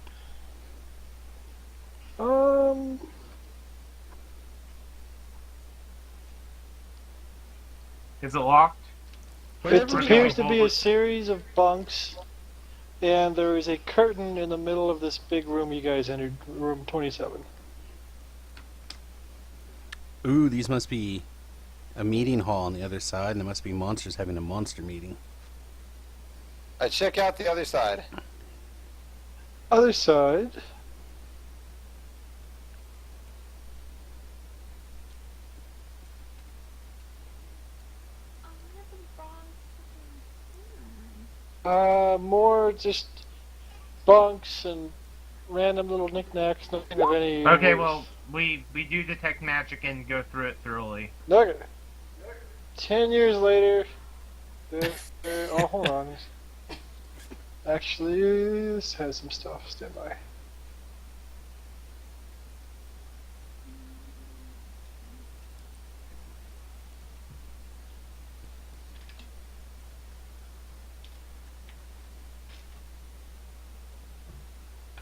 Speaker 3: Is it locked?
Speaker 4: It
Speaker 3: Where's
Speaker 4: appears
Speaker 3: the
Speaker 4: to be a
Speaker 3: hallway?
Speaker 4: series of bunks, and there is a curtain in the middle of this big room you guys entered, room 27.
Speaker 1: Ooh, these must be a meeting hall on the other side, and there must be monsters having a monster meeting.
Speaker 7: I check out the other side.
Speaker 4: Other side. More just bunks and random little knickknacks, nothing of any.
Speaker 3: Okay,
Speaker 4: use.
Speaker 3: well, we do detect magic and go through it thoroughly.
Speaker 4: Okay. 10 years later, oh, hold on. Actually, this has some stuff. Stand by.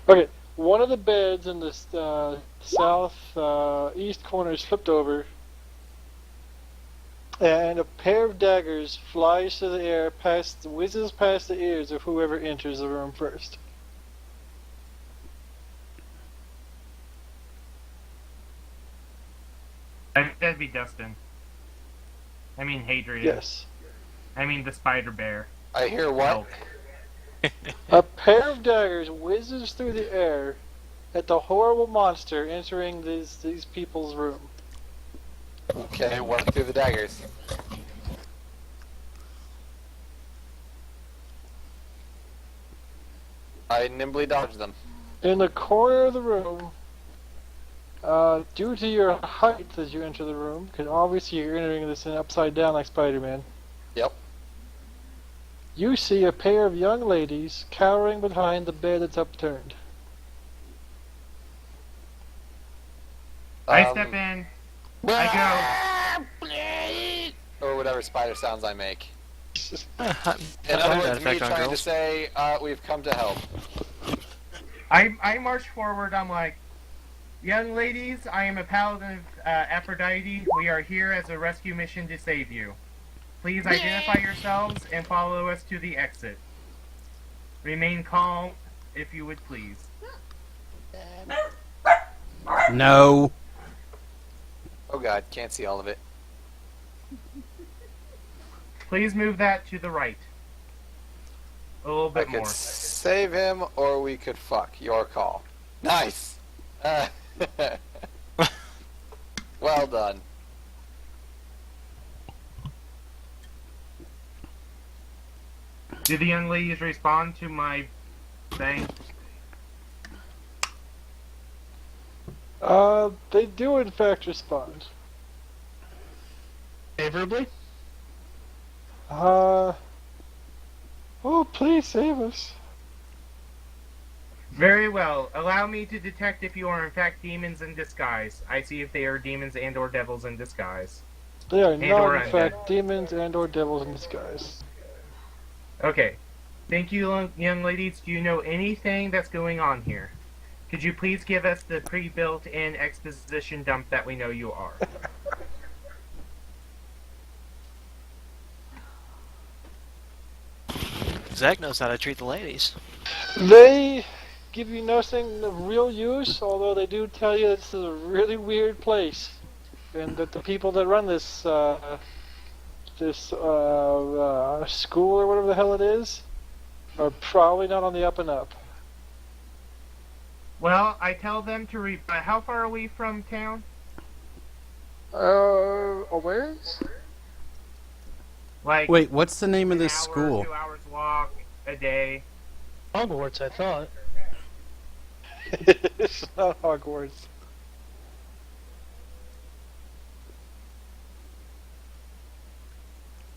Speaker 4: Okay, one of the beds in the south east corner is flipped over, and a pair of daggers flies through the air, whizzes past the ears of whoever enters the room first.
Speaker 3: That'd be Dustin. I mean Hadrian.
Speaker 4: Yes.
Speaker 3: I mean the spider bear.
Speaker 7: I hear what?
Speaker 3: Elk.
Speaker 4: A pair of daggers whizzes through the air at the horrible monster entering these people's room.
Speaker 7: Okay, work through the daggers. I nimbly dodge them.
Speaker 4: In the corner of the room, due to your height as you enter the room, because obviously you're entering this in upside down like Spider-Man,
Speaker 7: Yep.
Speaker 4: you see a pair of young ladies cowering behind the bed that's upturned.
Speaker 3: I step in. I
Speaker 7: Or whatever spider sounds I make. In
Speaker 5: That
Speaker 7: other words, me
Speaker 5: effect on
Speaker 7: trying to
Speaker 5: girls.
Speaker 7: say, we've come to help.
Speaker 3: I march forward. I'm like, young ladies, I am a paladin of Aphrodite. We are here as a rescue mission to save you. Please identify yourselves and follow us to the exit. Remain calm, if you would please.
Speaker 1: No.
Speaker 7: Oh god, can't see all of it.
Speaker 3: Please move that to the right. A little
Speaker 7: I
Speaker 3: bit
Speaker 7: could
Speaker 3: more.
Speaker 7: save him, or we could fuck. Your call. Nice! Well done.
Speaker 3: Do the young ladies respond to my thing?
Speaker 4: They do in fact respond.
Speaker 6: Favorably?
Speaker 4: Oh, please save us.
Speaker 3: Very well. Allow me to detect if you are in fact demons in disguise. I see if they are demons and or devils in disguise.
Speaker 4: They are
Speaker 3: And
Speaker 4: not,
Speaker 3: or
Speaker 4: in
Speaker 3: undead.
Speaker 4: fact, demons and or devils in disguise.
Speaker 3: Okay. Thank you, young ladies. Do you know anything that's going on here? Could you please give us the pre-built-in exposition dump that we know you are?
Speaker 5: Zach knows how to treat the ladies.
Speaker 4: They give you nothing of real use, although they do tell you this is a really weird place, and that the people that run this school or whatever the hell it is are probably not on the up and up.
Speaker 3: Well, I tell them to how far are we from town?
Speaker 4: Where?
Speaker 3: Like
Speaker 1: Wait, what's the name of
Speaker 3: an
Speaker 1: this
Speaker 3: hour,
Speaker 1: school?
Speaker 3: 2 hours walk, a day.
Speaker 6: Hogwarts, I thought.
Speaker 4: It's not Hogwarts.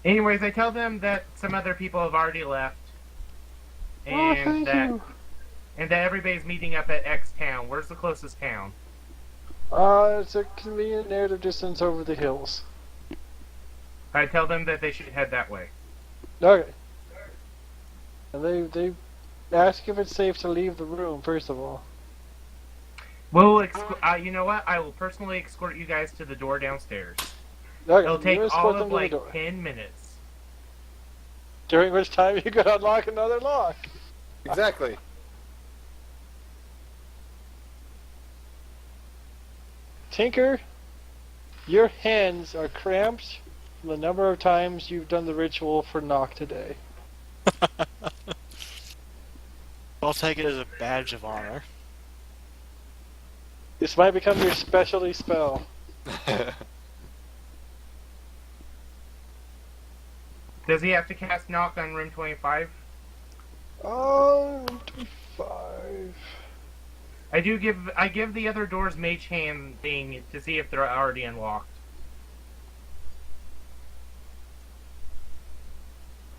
Speaker 3: Anyways, I tell them that some other people have already left.
Speaker 4: Oh,
Speaker 3: And
Speaker 4: thank
Speaker 3: that
Speaker 4: you.
Speaker 3: and that everybody's meeting up at X town. Where's the closest town?
Speaker 4: It's a convenient narrative distance over the hills.
Speaker 3: I tell them that they should head that way.
Speaker 4: Okay. And they ask if it's safe to leave the room, first of all.
Speaker 3: We'll you know what? I will personally escort you guys to the door downstairs.
Speaker 4: Okay,
Speaker 3: It'll take
Speaker 4: you escort
Speaker 3: all
Speaker 4: them
Speaker 3: of
Speaker 4: to the
Speaker 3: like
Speaker 4: door.
Speaker 3: 10 minutes.
Speaker 4: During which time you could unlock another lock.
Speaker 7: Exactly.
Speaker 4: Tinker, your hands are cramped from the number of times you've done the ritual for knock today.
Speaker 5: I'll take it as a badge of honor.
Speaker 4: This might become your specialty spell.
Speaker 3: Does he have to cast knock on room 25?
Speaker 4: Oh, 5.
Speaker 3: I give the other doors mage hand thing to see if they're already unlocked.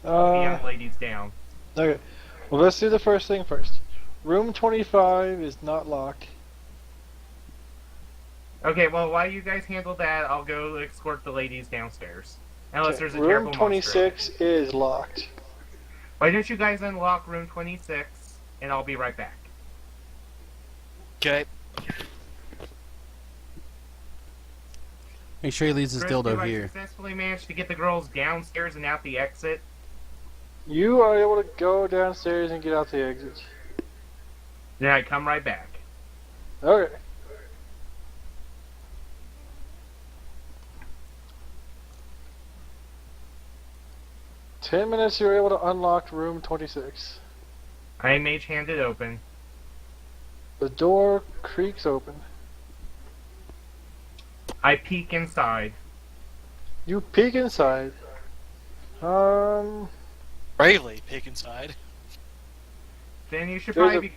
Speaker 3: The young ladies down.
Speaker 4: Okay. Well, let's do the first thing first. Room 25 is not locked.
Speaker 3: Okay, well, while you guys handle that, I'll go escort the ladies downstairs. Unless
Speaker 4: Okay,
Speaker 3: there's a
Speaker 4: room
Speaker 3: terrible
Speaker 4: 26
Speaker 3: monster.
Speaker 4: is locked.
Speaker 3: Why don't you guys unlock room 26, and I'll be right back.
Speaker 5: Okay.
Speaker 1: Make sure he leaves his
Speaker 3: Chris, do
Speaker 1: dildo
Speaker 3: I
Speaker 1: here.
Speaker 3: successfully managed to get the girls downstairs and out the exit?
Speaker 4: You are able to go downstairs and get out the exit.
Speaker 3: Then I come right back.
Speaker 4: Okay. "10 minutes, you're able to unlock room 26.
Speaker 3: I mage hand it open.
Speaker 4: The door creaks open.
Speaker 3: I peek inside.
Speaker 4: You peek inside.
Speaker 5: Bravely peek inside.
Speaker 3: Then you should
Speaker 4: There's
Speaker 3: probably be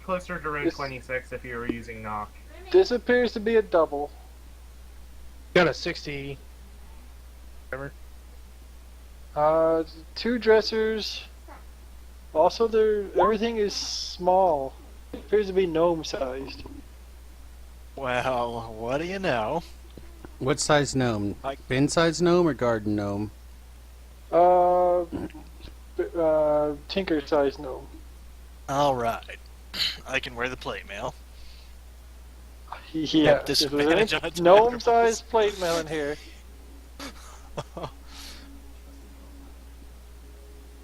Speaker 3: closer to room
Speaker 4: This-
Speaker 3: 26 if you were using knock.
Speaker 4: This appears to be a double.
Speaker 6: Got a 60. Whatever.
Speaker 4: 2 dressers. Also, everything is small. It appears to be gnome-sized.
Speaker 5: Well, what do you know?
Speaker 1: What size gnome?
Speaker 5: Like-
Speaker 1: Bin size gnome or garden gnome?
Speaker 4: Tinker-sized gnome.
Speaker 5: Alright. I can wear the plate mail.
Speaker 4: Yeah, if there's
Speaker 5: disadvantage
Speaker 4: any
Speaker 5: on its
Speaker 4: gnome-sized plate mail in here.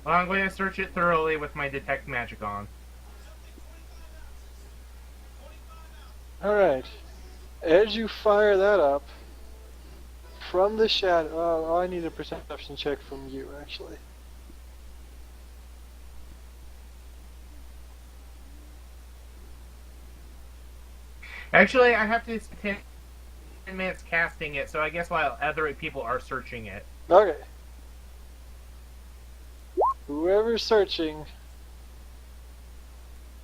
Speaker 3: Well, I'm going to search it thoroughly with my detect magic on.
Speaker 4: Alright. As you fire that up, from the shadow... I need a perception check from you, actually.
Speaker 3: Actually, I have to spend 10 minutes casting it, so I guess while other people are searching it.
Speaker 4: Okay. Whoever's searching...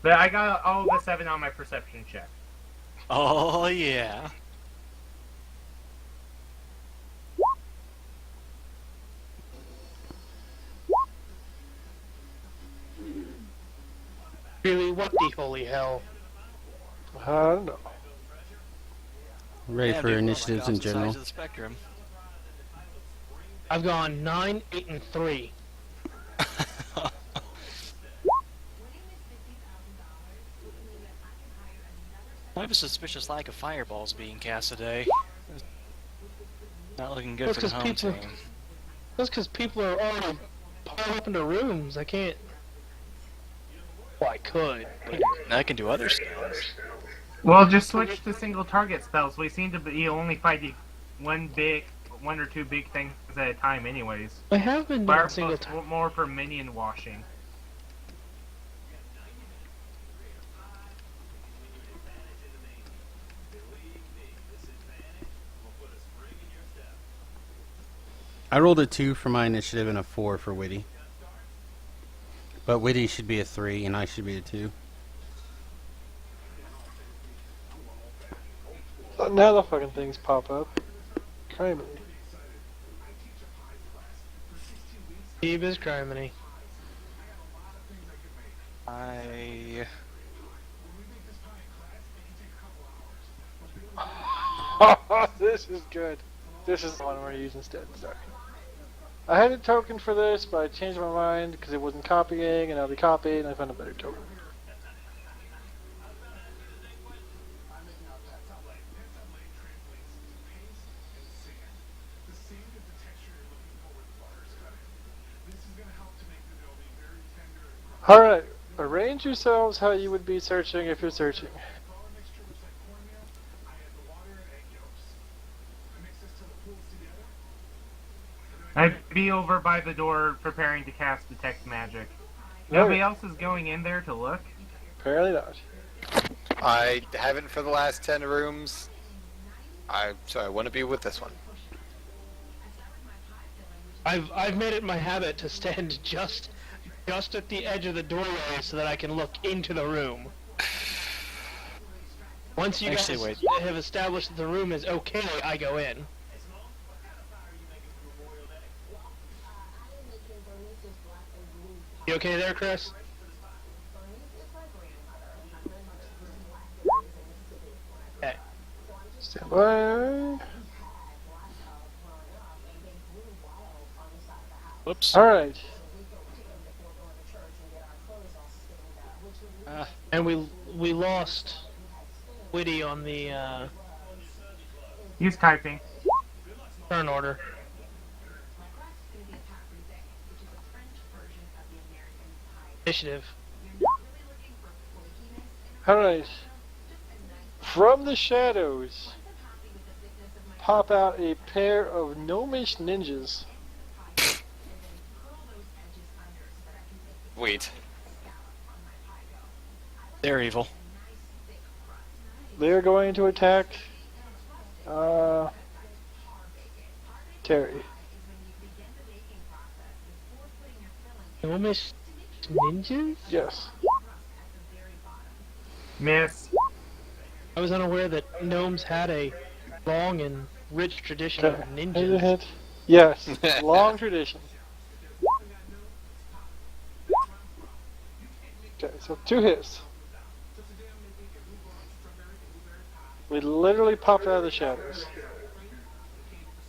Speaker 3: But I got all of the 7 on my perception check.
Speaker 5: Oh, yeah.
Speaker 6: Really, what the holy hell?
Speaker 4: I don't know.
Speaker 1: Ready
Speaker 5: Yeah,
Speaker 1: for
Speaker 5: dude, we're on, like,
Speaker 1: initiatives in
Speaker 5: opposite
Speaker 1: general.
Speaker 5: sides of the spectrum.
Speaker 6: I've gone 9, 8, and 3.
Speaker 5: I have a suspicious lack of fireballs being cast today. Not looking good
Speaker 6: That's
Speaker 5: for the
Speaker 6: 'cause
Speaker 5: home
Speaker 6: people-
Speaker 5: team.
Speaker 6: That's because people are already piled up into rooms. I can't. Well, I could. But
Speaker 5: I can do other stuff.
Speaker 3: Well, just switch to single target spells. We seem to be only fighting one or two big things at a time anyways.
Speaker 6: I have been
Speaker 3: Fire
Speaker 6: doing single time.
Speaker 3: more for minion washing.
Speaker 1: I rolled a 2 for my initiative and a 4 for Witty. But Witty should be a 3 and I should be a 2.
Speaker 4: Now the fucking things pop up. Criminy.
Speaker 6: Steve is criminy.
Speaker 4: This is good. This is the one we're using instead. Sorry. I had a token for this, but I changed my mind because it wasn't copying, and I'll be copied, and I found a better token. Alright, arrange yourselves how you would be searching if you're searching.
Speaker 3: I'd be over by the door preparing to cast detect magic. Nobody else is going in there to look?
Speaker 4: Apparently not.
Speaker 7: I haven't for the last 10 rooms. So I want to be with this one.
Speaker 6: I've made it my habit to stand just at the edge of the doorway so that I can look into the room. Once you
Speaker 5: Actually,
Speaker 6: guys
Speaker 5: wait.
Speaker 6: have established that the room is okay, I go in. You okay there, Chris? Okay.
Speaker 4: Stand by.
Speaker 5: Whoops.
Speaker 4: Alright.
Speaker 6: And we we lost Witty on the
Speaker 3: He's typing.
Speaker 6: turn order. Initiative.
Speaker 4: Alright. From the shadows, pop out a pair of gnomish ninjas.
Speaker 7: Wait.
Speaker 5: They're evil.
Speaker 4: They're going to attack Terry.
Speaker 6: Gnomish ninjas?
Speaker 4: Yes.
Speaker 3: Miss.
Speaker 6: I was unaware that gnomes had a long and rich tradition
Speaker 4: Okay.
Speaker 6: of
Speaker 4: Hit a
Speaker 6: ninjas.
Speaker 4: hit. Yes. Long tradition. Okay, so 2 hits. We literally popped out of the shadows.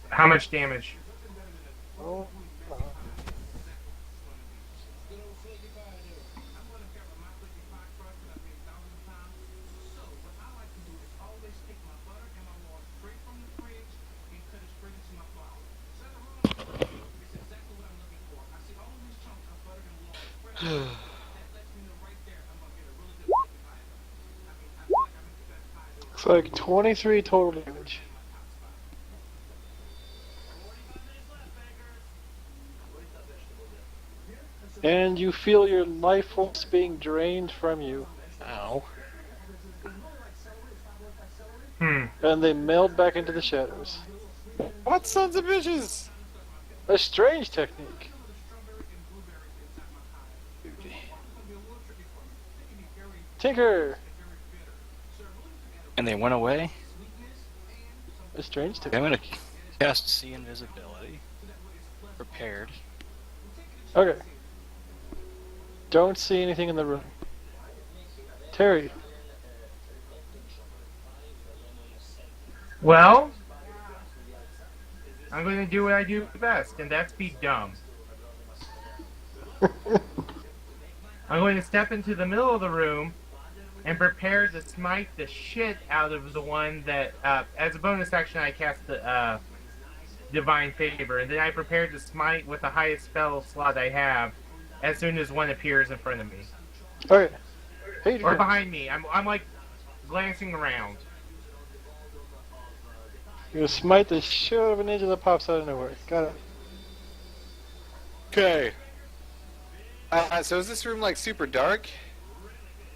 Speaker 3: How much damage?
Speaker 4: Oh, looks like 23 total damage. And you feel your life force being drained from you.
Speaker 5: Ow.
Speaker 4: And they meld back into the shadows.
Speaker 7: What sons of bitches?
Speaker 4: A strange technique. Tinker!
Speaker 5: And they went away?
Speaker 4: A strange
Speaker 5: I'm
Speaker 4: technique.
Speaker 5: gonna cast See Invisibility. Prepared.
Speaker 4: Okay. Don't see anything in the room. Terry.
Speaker 3: Well, I'm going to do what I do best, and that's be dumb. I'm going to step into the middle of the room and prepare to smite the shit out of the one that, as a bonus action, I cast the Divine Favor, and then I prepare to smite with the highest spell slot I have as soon as one appears in front of me.
Speaker 4: Okay. Hey,
Speaker 3: Or behind me. I'm like glancing around.
Speaker 4: You're gonna smite the shit out of a ninja that pops out of nowhere. Got it.
Speaker 7: Okay. So is this room like super dark?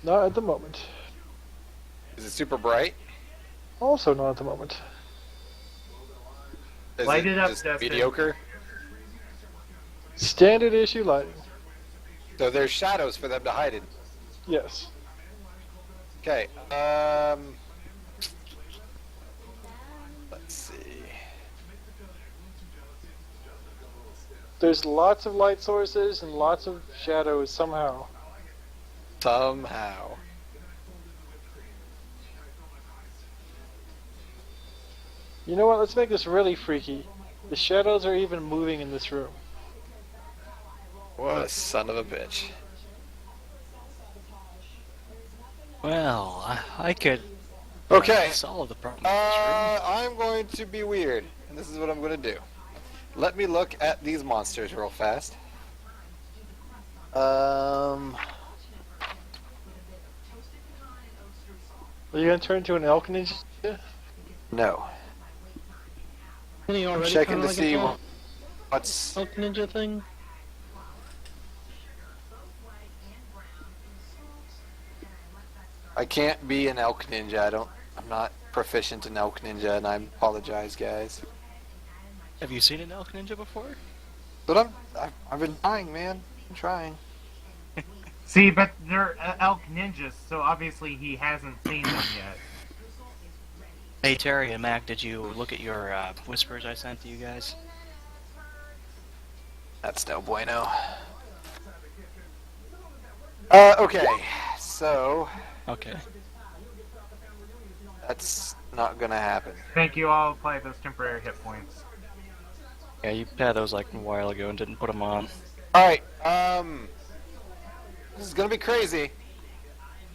Speaker 4: Not at the moment.
Speaker 7: Is it super bright?
Speaker 4: Also not at the moment.
Speaker 7: Is
Speaker 3: Light it up,
Speaker 7: just
Speaker 3: Dustin.
Speaker 7: mediocre?
Speaker 4: Standard issue lighting.
Speaker 7: So there's shadows for them to hide in.
Speaker 4: Yes.
Speaker 7: Okay. Let's see.
Speaker 4: There's lots of light sources and lots of shadows somehow.
Speaker 7: Somehow.
Speaker 4: You know what? Let's make this really freaky. The shadows are even moving in this room.
Speaker 7: What a son of a bitch.
Speaker 5: Well, I could
Speaker 7: Okay.
Speaker 5: solve the problem with this room.
Speaker 7: I'm going to be weird, and this is what I'm going to do. Let me look at these monsters real fast.
Speaker 4: Are you gonna turn into an elk ninja?
Speaker 7: No.
Speaker 6: Isn't he
Speaker 7: I'm
Speaker 6: already
Speaker 7: checking
Speaker 6: kinda
Speaker 7: to
Speaker 6: like
Speaker 7: see
Speaker 6: a
Speaker 7: what's...
Speaker 6: elk ninja thing?
Speaker 7: I can't be an elk ninja. I'm not proficient in elk ninja, and I apologize, guys.
Speaker 5: Have you seen an elk ninja before?
Speaker 7: But I've been trying, man. I'm trying.
Speaker 3: See, but they're elk ninjas, so obviously he hasn't seen them yet.
Speaker 5: Hey Terry and Mac, did you look at your whispers I sent to you guys?
Speaker 7: That's no bueno. Okay. So,
Speaker 5: Okay.
Speaker 7: that's not gonna happen.
Speaker 3: Thank you, I'll apply those temporary hit points.
Speaker 5: Yeah, you had those like a while ago and didn't put them on.
Speaker 7: Alright, this is gonna be crazy,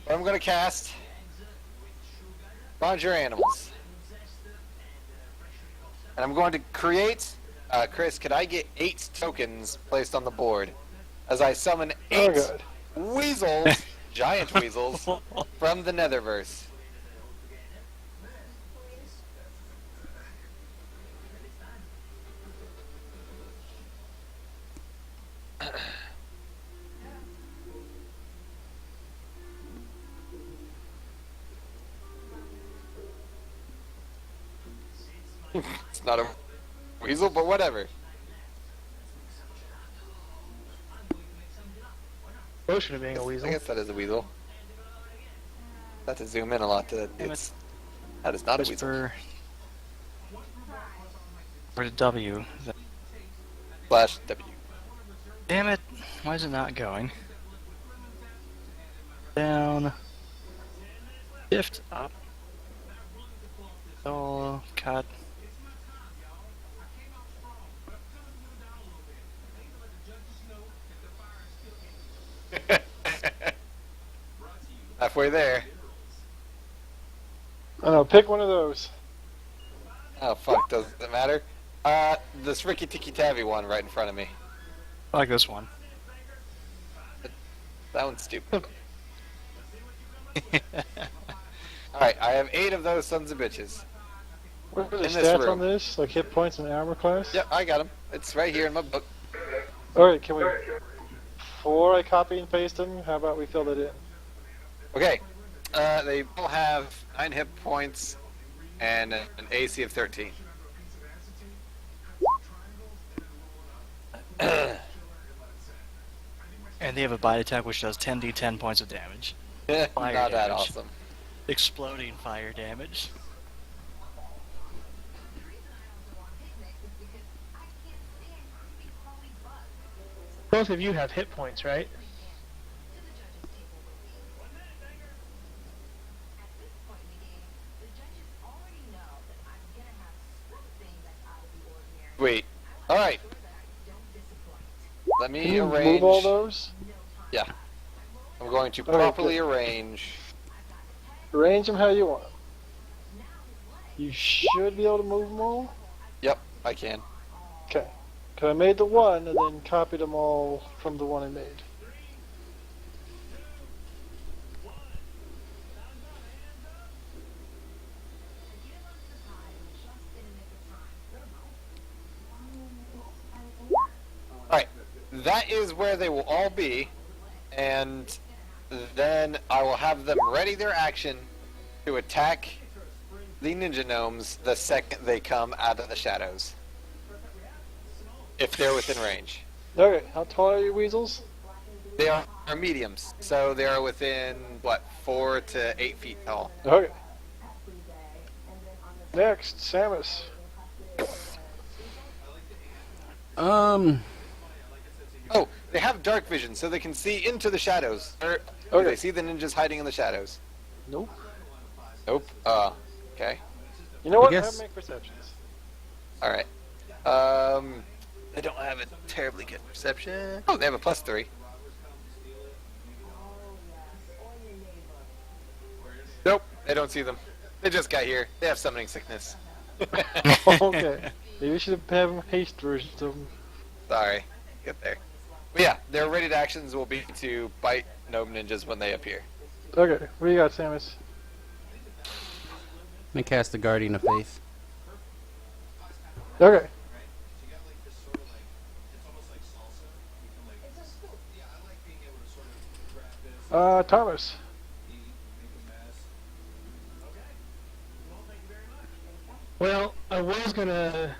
Speaker 7: What I'm going to cast. Conjure animals. And I'm going to create. Chris, could I get 8 tokens placed on the board as I summon 8
Speaker 4: God.
Speaker 7: weasels, giant weasels, from the Netherverse? It's not a weasel, but whatever.
Speaker 6: Motion of being a
Speaker 7: I
Speaker 6: weasel.
Speaker 7: guess that is a weasel. Have to zoom in a lot to that is not a weasel.
Speaker 5: Whisper. For the W.
Speaker 7: Slash W.
Speaker 5: Damn it! Why is it not going? Down. Shift up. Oh, cut.
Speaker 7: Halfway there.
Speaker 4: I don't know, pick one of those.
Speaker 7: Oh fuck, doesn't it matter? This Ricky Tiki Tavi one right in front of me.
Speaker 5: I like this one.
Speaker 7: That one's stupid. Alright, I have 8 of those sons of bitches.
Speaker 4: What are the
Speaker 7: In this
Speaker 4: stats
Speaker 7: room.
Speaker 4: on this? Like hit points and armor class?
Speaker 7: Yep, I got them. It's right here in my book.
Speaker 4: Alright, can we... Before I copy and paste them, how about we fill that in?
Speaker 7: Okay, they all have 9 hit points and an AC of 13.
Speaker 5: And they have a bite attack which does 10d10 points of damage.
Speaker 7: Not
Speaker 5: Fire
Speaker 7: that
Speaker 5: damage.
Speaker 7: awesome.
Speaker 5: Exploding fire damage.
Speaker 6: Both of you have hit points, right?
Speaker 7: Wait. Alright. Let
Speaker 4: Can
Speaker 7: me
Speaker 4: you
Speaker 7: arrange.
Speaker 4: move all those?
Speaker 7: Yeah. I'm going to
Speaker 4: Okay,
Speaker 7: properly
Speaker 4: good.
Speaker 7: arrange.
Speaker 4: Arrange them how you want. You should be able to move them all.
Speaker 7: Yep, I can.
Speaker 4: Okay. Cause I made the one and then copied them all from the one I made.
Speaker 7: Alright. That is where they will all be. And then I will have them ready their action to attack the ninja gnomes the second they come out of the shadows. If they're within range.
Speaker 4: Okay, how tall are your weasels?
Speaker 7: They are mediums, so they are within, what, 4 to 8 feet tall.
Speaker 4: Okay. Next, Samus.
Speaker 7: Oh, they have dark vision, so they can see into the shadows. Or,
Speaker 4: Okay.
Speaker 7: they see the ninjas hiding in the shadows.
Speaker 4: Nope.
Speaker 7: Nope. Okay.
Speaker 4: You know what?
Speaker 1: guess-
Speaker 4: Have them make perceptions.
Speaker 7: Alright. They don't have a terribly good perception. Oh, they have a +3. Nope, they don't see them. They just got here. They have summoning sickness.
Speaker 4: Okay. Maybe we should have them haste versions of them.
Speaker 7: Sorry. Get there. But yeah, their rated actions will be to bite gnome ninjas when they appear.
Speaker 4: Okay, what do you got, Samus?
Speaker 1: I'm gonna cast the Guardian of Faith.
Speaker 4: Okay. Thomas.
Speaker 6: Well, I was gonna.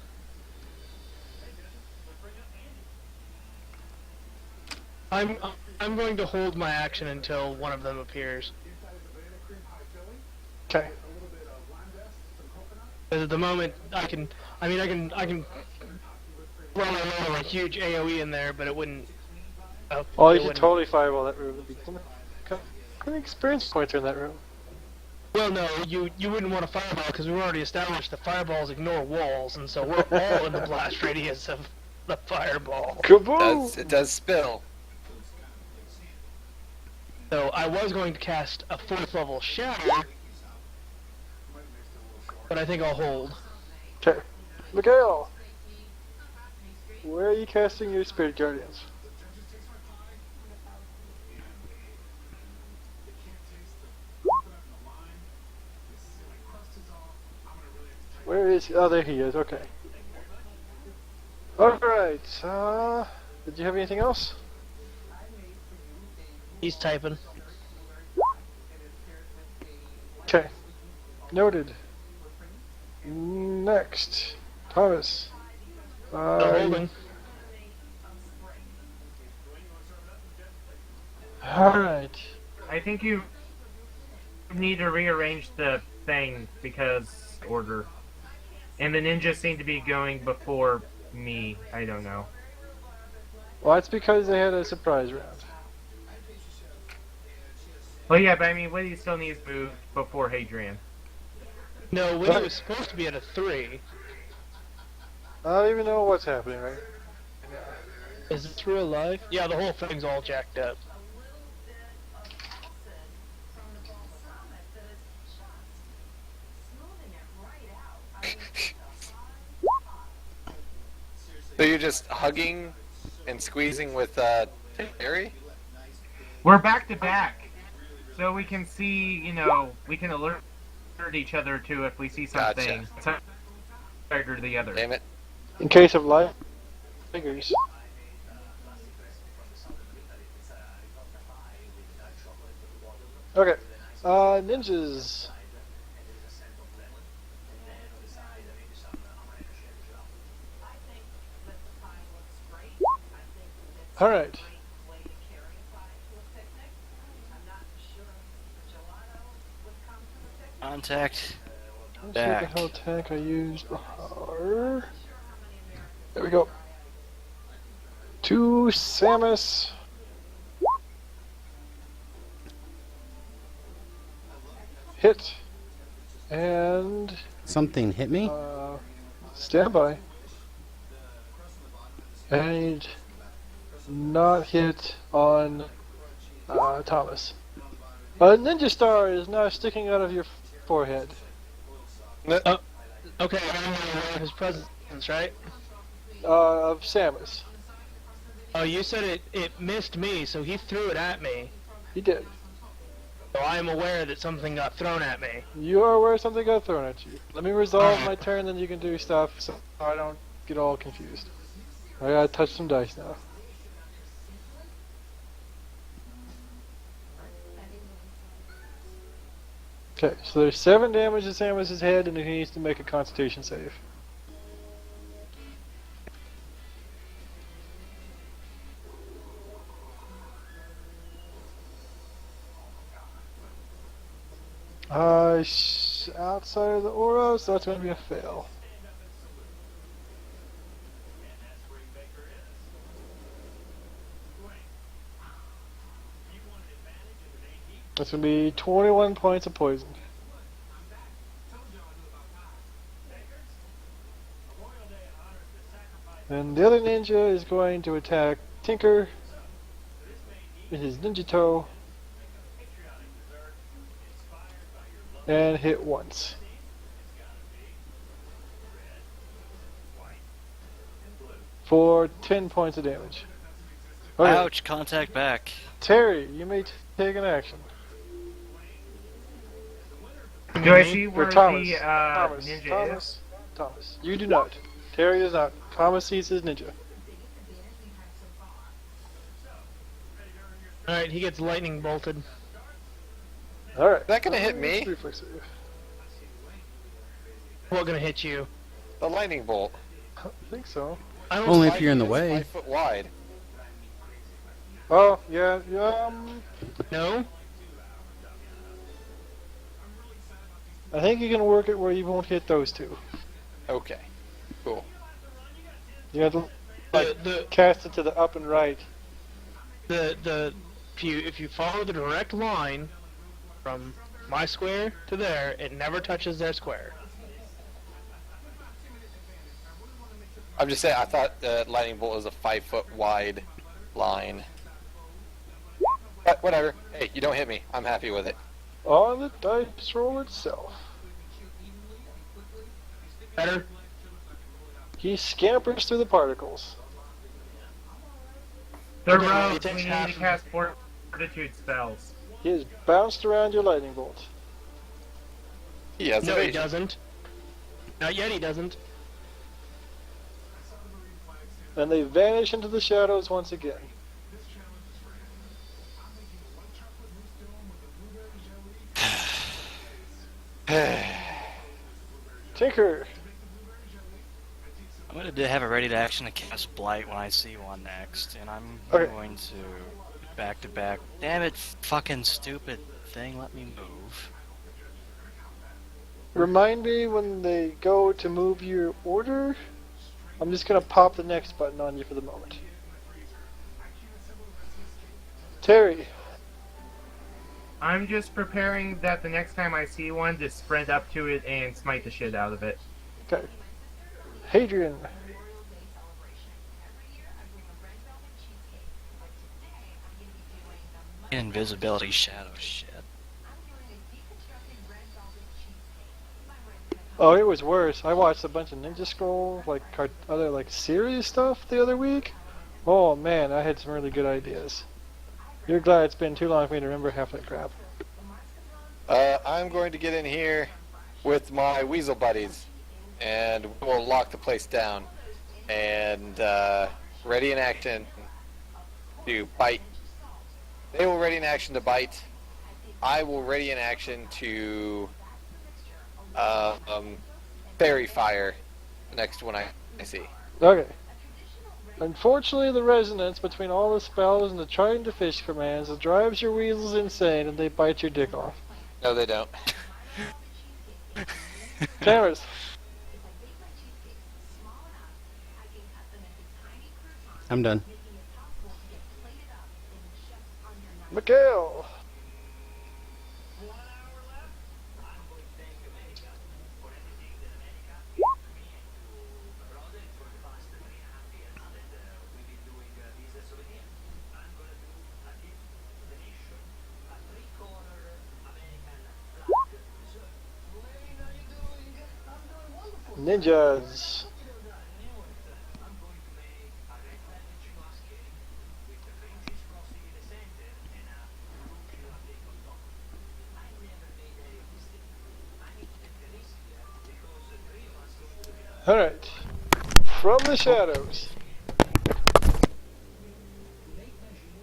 Speaker 6: I'm going to hold my action until one of them appears.
Speaker 4: Okay.
Speaker 6: Because at the moment, I can run a huge AOE in there, but it wouldn't.
Speaker 4: Oh,
Speaker 6: it
Speaker 4: you should
Speaker 6: wouldn't-
Speaker 4: totally fireball that room. How many experience points are in that room?
Speaker 6: Well, no, you wouldn't want to fireball because we've already established that fireballs ignore walls, and so we're all in the blast radius of the fireball.
Speaker 4: Kaboom!
Speaker 7: It does spill.
Speaker 6: So I was going to cast a 4th level Shatter, but I think I'll hold.
Speaker 4: Okay. Miguel! Where are you casting your Spirit Guardians? Where is he? Oh, there he is. Okay. Alright, did you have anything else?
Speaker 6: He's typing.
Speaker 4: Okay. Noted. Next. Thomas.
Speaker 6: Holding.
Speaker 4: Alright.
Speaker 3: I think you need to rearrange the thing because order. And the ninjas seem to be going before me. I don't know.
Speaker 4: Well, that's because they had a surprise round.
Speaker 3: Well, yeah, but I mean, Woody still needs to move before Hadrian.
Speaker 6: No, Woody was supposed to be at a 3.
Speaker 4: I don't even know what's happening right
Speaker 6: Is it real life? Yeah, the whole thing's all jacked up.
Speaker 7: So you're just hugging and squeezing with Terry?
Speaker 3: We're back to back, so we can see, you know, we can alert each other to if we see something.
Speaker 7: Gotcha.
Speaker 3: Or the other.
Speaker 7: Damn it.
Speaker 4: In case of life figures. Okay. Ninjas. Alright.
Speaker 5: Contact.
Speaker 4: Let's see what the
Speaker 5: Back.
Speaker 4: hell attack I used. There we go. To Samus. Hit. And
Speaker 1: Something hit me?
Speaker 4: stand by. And not hit on Thomas. A ninja star is now sticking out of your forehead.
Speaker 6: Okay, I'm aware of his presence, right?
Speaker 4: Of Samus.
Speaker 6: Oh, you said it missed me, so he threw it at me.
Speaker 4: He did.
Speaker 6: So I am aware that something got thrown at me.
Speaker 4: You are aware something got thrown at you. Let me resolve my turn, then you can do stuff so I don't get all confused. I gotta touch some dice now. Okay, so there's 7 damage to Samus's head, and he needs to make a Constitution save. Outside of the aura, so that's going to be a fail. That's going to be 21 points of poison. And the other ninja is going to attack Tinker with his ninja toe and hit once. For 10 points of damage. Okay.
Speaker 5: Ouch, contact back.
Speaker 4: Terry, you may take an action.
Speaker 3: Do I see
Speaker 4: Or
Speaker 3: where
Speaker 4: Thomas.
Speaker 3: the
Speaker 4: Thomas.
Speaker 3: ninja
Speaker 4: Thomas.
Speaker 3: is?
Speaker 4: Thomas. You do not. Terry does not. Thomas sees his ninja.
Speaker 6: Alright, he gets lightning bolted.
Speaker 4: Alright.
Speaker 7: Is that gonna hit me?
Speaker 4: Reflex save.
Speaker 6: What gonna hit you?
Speaker 7: The lightning bolt.
Speaker 4: I think so.
Speaker 6: I don't
Speaker 1: Only if
Speaker 7: Lightning
Speaker 1: you're in the
Speaker 7: is
Speaker 1: way.
Speaker 7: 5 foot wide.
Speaker 4: Oh, yeah,
Speaker 6: No?
Speaker 4: I think you can work it where you won't hit those two.
Speaker 7: Okay. Cool.
Speaker 4: You have to
Speaker 6: The
Speaker 4: cast it to the up and right.
Speaker 6: if you follow the direct line from my square to there, it never touches their square.
Speaker 7: I'm just saying, I thought lightning bolt was a 5 foot wide line. But whatever. Hey, you don't hit me. I'm happy with it.
Speaker 4: On the dice roll itself,
Speaker 6: Better.
Speaker 4: he scampers through the particles.
Speaker 3: The
Speaker 6: Okay, well, he
Speaker 3: rogues,
Speaker 6: takes
Speaker 3: we need
Speaker 6: half
Speaker 3: to
Speaker 6: of
Speaker 3: cast fortitude spells.
Speaker 4: He has bounced around your lightning bolt.
Speaker 7: He has
Speaker 6: No, he
Speaker 7: evasion.
Speaker 6: doesn't. Not yet, he doesn't.
Speaker 4: And they vanish into the shadows once again. Tinker,
Speaker 5: I'm going to have a ready to action to cast Blight when I see one next, and I'm
Speaker 4: Okay.
Speaker 5: going to back to back. Damn it, fucking stupid thing, let me move.
Speaker 4: remind me when they go to move your order. I'm just gonna pop the next button on you for the moment. Terry,
Speaker 3: I'm just preparing that the next time I see one, to sprint up to it and smite the shit out of it.
Speaker 4: okay. Hadrian,
Speaker 5: Invisibility shadow shit.
Speaker 4: oh, it was worse. I watched a bunch of Ninja Scroll, like other like series stuff the other week. Oh man, I had some really good ideas. You're glad it's been too long for me to remember half that crap.
Speaker 7: I'm going to get in here with my weasel buddies, and we'll lock the place down. And ready in action to bite. They will ready in action to bite. I will ready in action to fairy fire the next one I see.
Speaker 4: Okay. Unfortunately, the resonance between all the spells and the trying to fish commands drives your weasels insane and they bite your dick off.
Speaker 7: No, they don't.
Speaker 4: Cameras,
Speaker 1: I'm done.
Speaker 4: Mikhail, ninjas. Alright. From the shadows.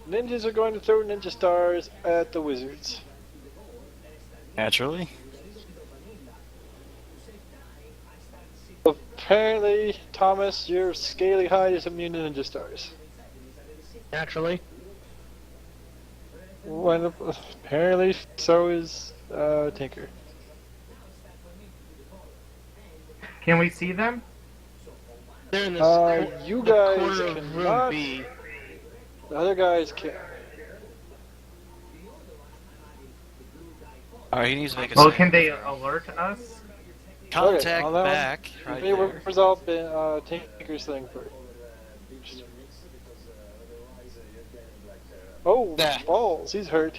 Speaker 4: Ninjas are going to throw ninja stars at the wizards.
Speaker 5: Naturally.
Speaker 4: Apparently, Thomas, your scaly hide is immune to ninja stars.
Speaker 6: Naturally.
Speaker 4: When, apparently, so is Tinker.
Speaker 3: Can we see them?
Speaker 6: They're in this
Speaker 4: You
Speaker 6: the
Speaker 4: guys
Speaker 6: corner of
Speaker 4: cannot.
Speaker 6: room B.
Speaker 4: The other guys can.
Speaker 5: Alright, he needs to make a
Speaker 3: Well,
Speaker 5: save.
Speaker 3: can they alert us?
Speaker 5: Contact
Speaker 4: Okay, on that one,
Speaker 5: back, right
Speaker 4: They
Speaker 5: there.
Speaker 4: resolve Tinker's thing first. Oh,
Speaker 7: Nah.
Speaker 4: balls! He's hurt.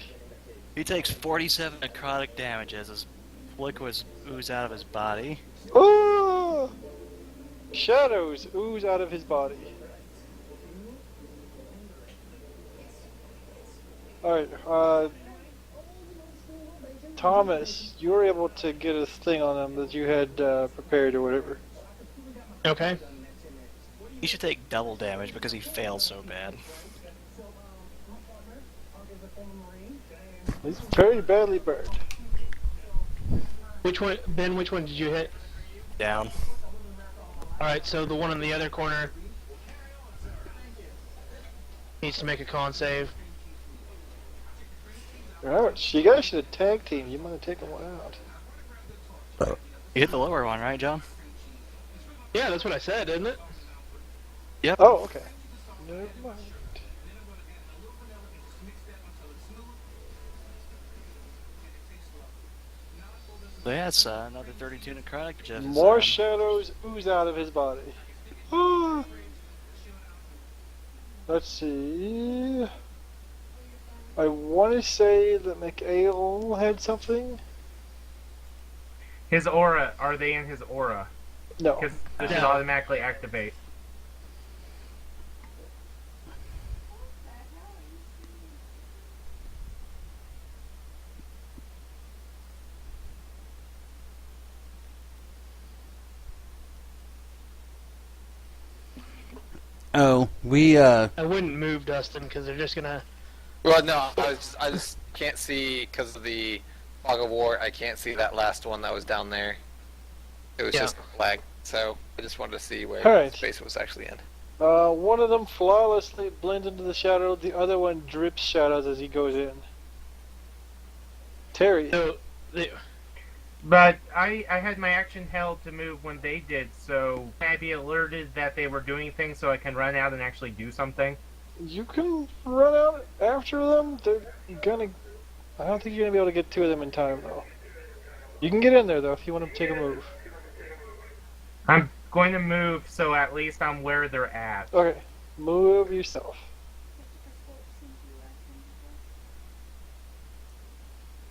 Speaker 5: He takes 47 necrotic damage as his liquids ooze out of his body.
Speaker 4: Oh! Shadows ooze out of his body. Alright, Thomas, you were able to get a thing on him that you had prepared or whatever.
Speaker 6: Okay.
Speaker 5: He should take double damage because he failed so bad.
Speaker 4: He's very badly burned.
Speaker 6: Which one, Ben? Which one did you hit?
Speaker 5: Down.
Speaker 6: All right, so the one in the other corner needs to make a con save.
Speaker 4: Alright, you guys should have tag teamed. You might have taken one out.
Speaker 5: You hit the lower one, right, John?
Speaker 6: Yeah, that's what I said, isn't it?
Speaker 5: Yep.
Speaker 4: Oh, okay. Never mind.
Speaker 5: So yeah, it's another 32 necrotic. Jeff is,
Speaker 4: More shadows ooze out of his body. Ah. Let's see. I want to say that McHale had something.
Speaker 3: His aura, are they in his aura?
Speaker 4: No.
Speaker 3: Because this
Speaker 6: No.
Speaker 3: should automatically activate.
Speaker 1: Oh, we
Speaker 6: I wouldn't move Dustin because they're just gonna.
Speaker 7: Well, no, I just can't see because of the fog of war. I can't see that last one that was down there. It was
Speaker 6: Yeah.
Speaker 7: just a flag, so I just wanted to see where
Speaker 4: Alright.
Speaker 7: space was actually in.
Speaker 4: One of them flawlessly blends into the shadow. The other one drips shadows as he goes in. Terry.
Speaker 6: So,
Speaker 3: But I had my action held to move when they did, so can I be alerted that they were doing things so I can run out and actually do something?
Speaker 4: You can run out after them. They're gonna. I don't think you're gonna be able to get two of them in time, though. You can get in there though if you want to take a move.
Speaker 3: I'm going to move so at least I'm where they're at.
Speaker 4: Okay, move yourself.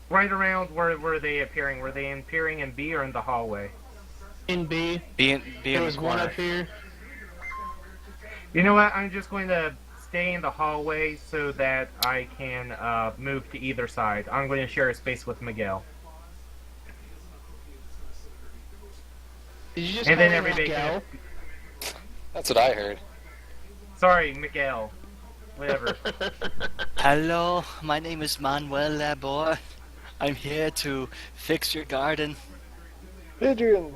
Speaker 3: Right around where were they appearing? Were they appearing in B or in the hallway?
Speaker 6: in B,
Speaker 5: Be in
Speaker 6: there
Speaker 5: the
Speaker 6: was one
Speaker 5: corner.
Speaker 6: up here.
Speaker 3: You know what? I'm just going to stay in the hallway so that I can move to either side. I'm going to share a space with Miguel.
Speaker 6: Did you just
Speaker 3: And
Speaker 6: call
Speaker 3: then
Speaker 6: him
Speaker 3: everybody
Speaker 6: Miguel?
Speaker 7: That's what I heard.
Speaker 3: Sorry, Miguel. Whatever.
Speaker 5: Hello, my name is Manuel Labor. I'm here to fix your garden.
Speaker 4: Adrian.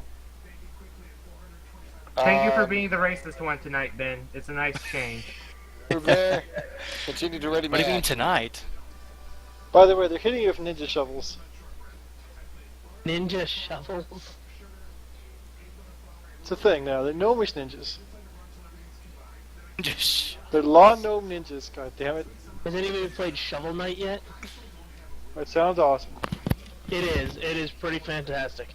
Speaker 3: Thank you for being the racist one tonight, Ben. It's a nice change.
Speaker 7: Move there. Continue to ready my
Speaker 5: What do you mean
Speaker 7: action.
Speaker 5: tonight?
Speaker 4: By the way, they're hitting you with ninja shovels.
Speaker 6: Ninja shovels.
Speaker 4: It's a thing now. They're gnomish ninjas.
Speaker 5: Just
Speaker 4: They're lawn gnome ninjas. God damn it!
Speaker 6: Has anybody played Shovel Knight yet?
Speaker 4: That sounds awesome.
Speaker 6: It is. It is pretty fantastic.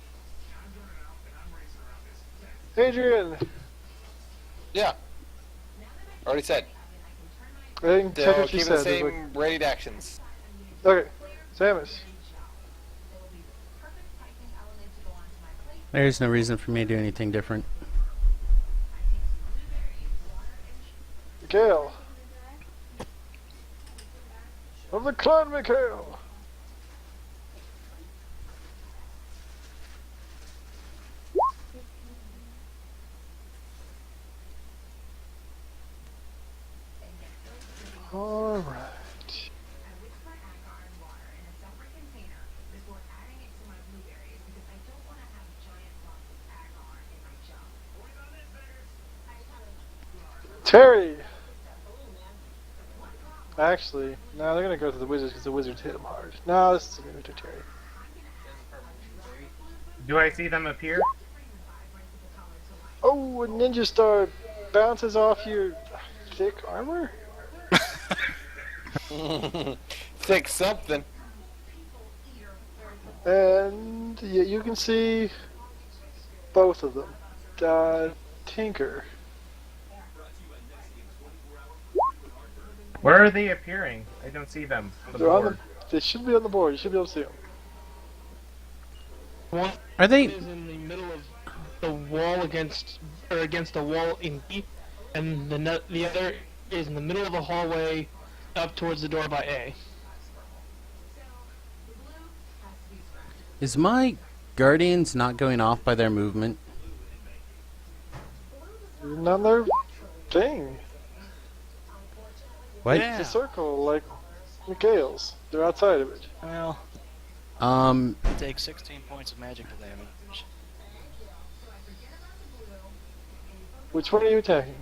Speaker 4: Adrian.
Speaker 7: Yeah. Already said.
Speaker 4: I didn't catch
Speaker 7: They'll
Speaker 4: what you
Speaker 7: keep the
Speaker 4: said.
Speaker 7: same readied actions.
Speaker 4: Okay, Samus.
Speaker 1: There's no reason for me to do anything different.
Speaker 4: Mikhail. Of the clan Mikhail. Alright. Terry! Actually, no, they're gonna go to the wizards because the wizards hit them hard. No, this is gonna go to Terry.
Speaker 3: Do I see them appear?
Speaker 4: Oh, a ninja star bounces off your thick armor?
Speaker 7: Thick something.
Speaker 4: And yeah, you can see both of them. Tinker.
Speaker 3: Where are they appearing? I don't see them. On the
Speaker 4: They're on
Speaker 3: board.
Speaker 4: They should be on the board. You should be able to see them.
Speaker 6: One
Speaker 1: Are they?
Speaker 6: is in the middle of the wall against a wall in B, and the other is in the middle of the hallway up towards the door by A.
Speaker 1: Is my guardians not going off by their movement?
Speaker 4: None their thing.
Speaker 1: What?
Speaker 5: Yeah.
Speaker 4: It's a circle like Mikhail's. They're outside of it.
Speaker 5: Well, take 16 points of magical damage.
Speaker 4: Which one are you attacking?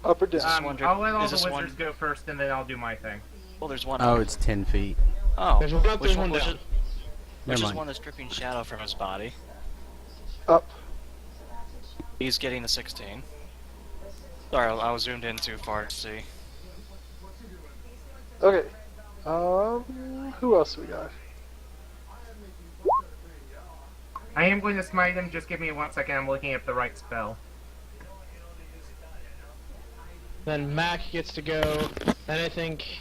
Speaker 4: Up or down?
Speaker 5: This one
Speaker 3: I'll let all
Speaker 5: is
Speaker 3: the
Speaker 5: this
Speaker 3: wizards
Speaker 5: one-
Speaker 3: go first, and then I'll do my thing.
Speaker 5: Well, there's one.
Speaker 1: Oh,
Speaker 5: up.
Speaker 1: it's 10 feet.
Speaker 5: Oh,
Speaker 6: There's one up,
Speaker 5: which
Speaker 6: there's
Speaker 5: one?
Speaker 6: one
Speaker 5: Which
Speaker 6: down.
Speaker 5: is, which
Speaker 1: Never
Speaker 5: is
Speaker 1: mind.
Speaker 5: one that's dripping shadow from his body?
Speaker 4: Up.
Speaker 5: He's getting the 16. Sorry, I was zoomed in too far to see.
Speaker 4: Okay. Who else we got?
Speaker 3: I am going to smite him. Just give me 1 second. I'm looking at the right spell.
Speaker 6: Then Mac gets to go. Then I think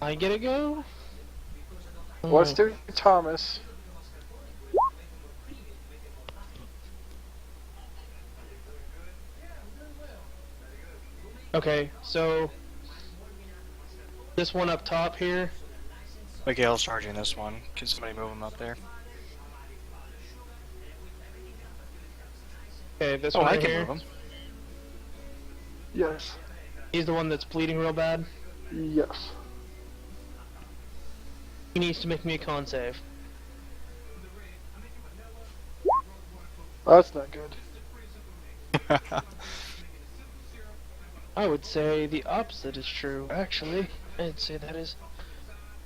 Speaker 6: I get to go.
Speaker 4: Let's do Thomas.
Speaker 6: Okay, so this one up top here.
Speaker 5: Miguel's charging this one. Can somebody move him up there?
Speaker 6: Okay, this
Speaker 5: Oh,
Speaker 6: one
Speaker 5: I
Speaker 6: right
Speaker 5: can
Speaker 6: here.
Speaker 5: move him.
Speaker 4: Yes.
Speaker 6: He's the one that's bleeding real bad.
Speaker 4: Yes.
Speaker 6: He needs to make me a con save.
Speaker 4: That's not good.
Speaker 6: I would say the opposite is true, actually. I'd say that is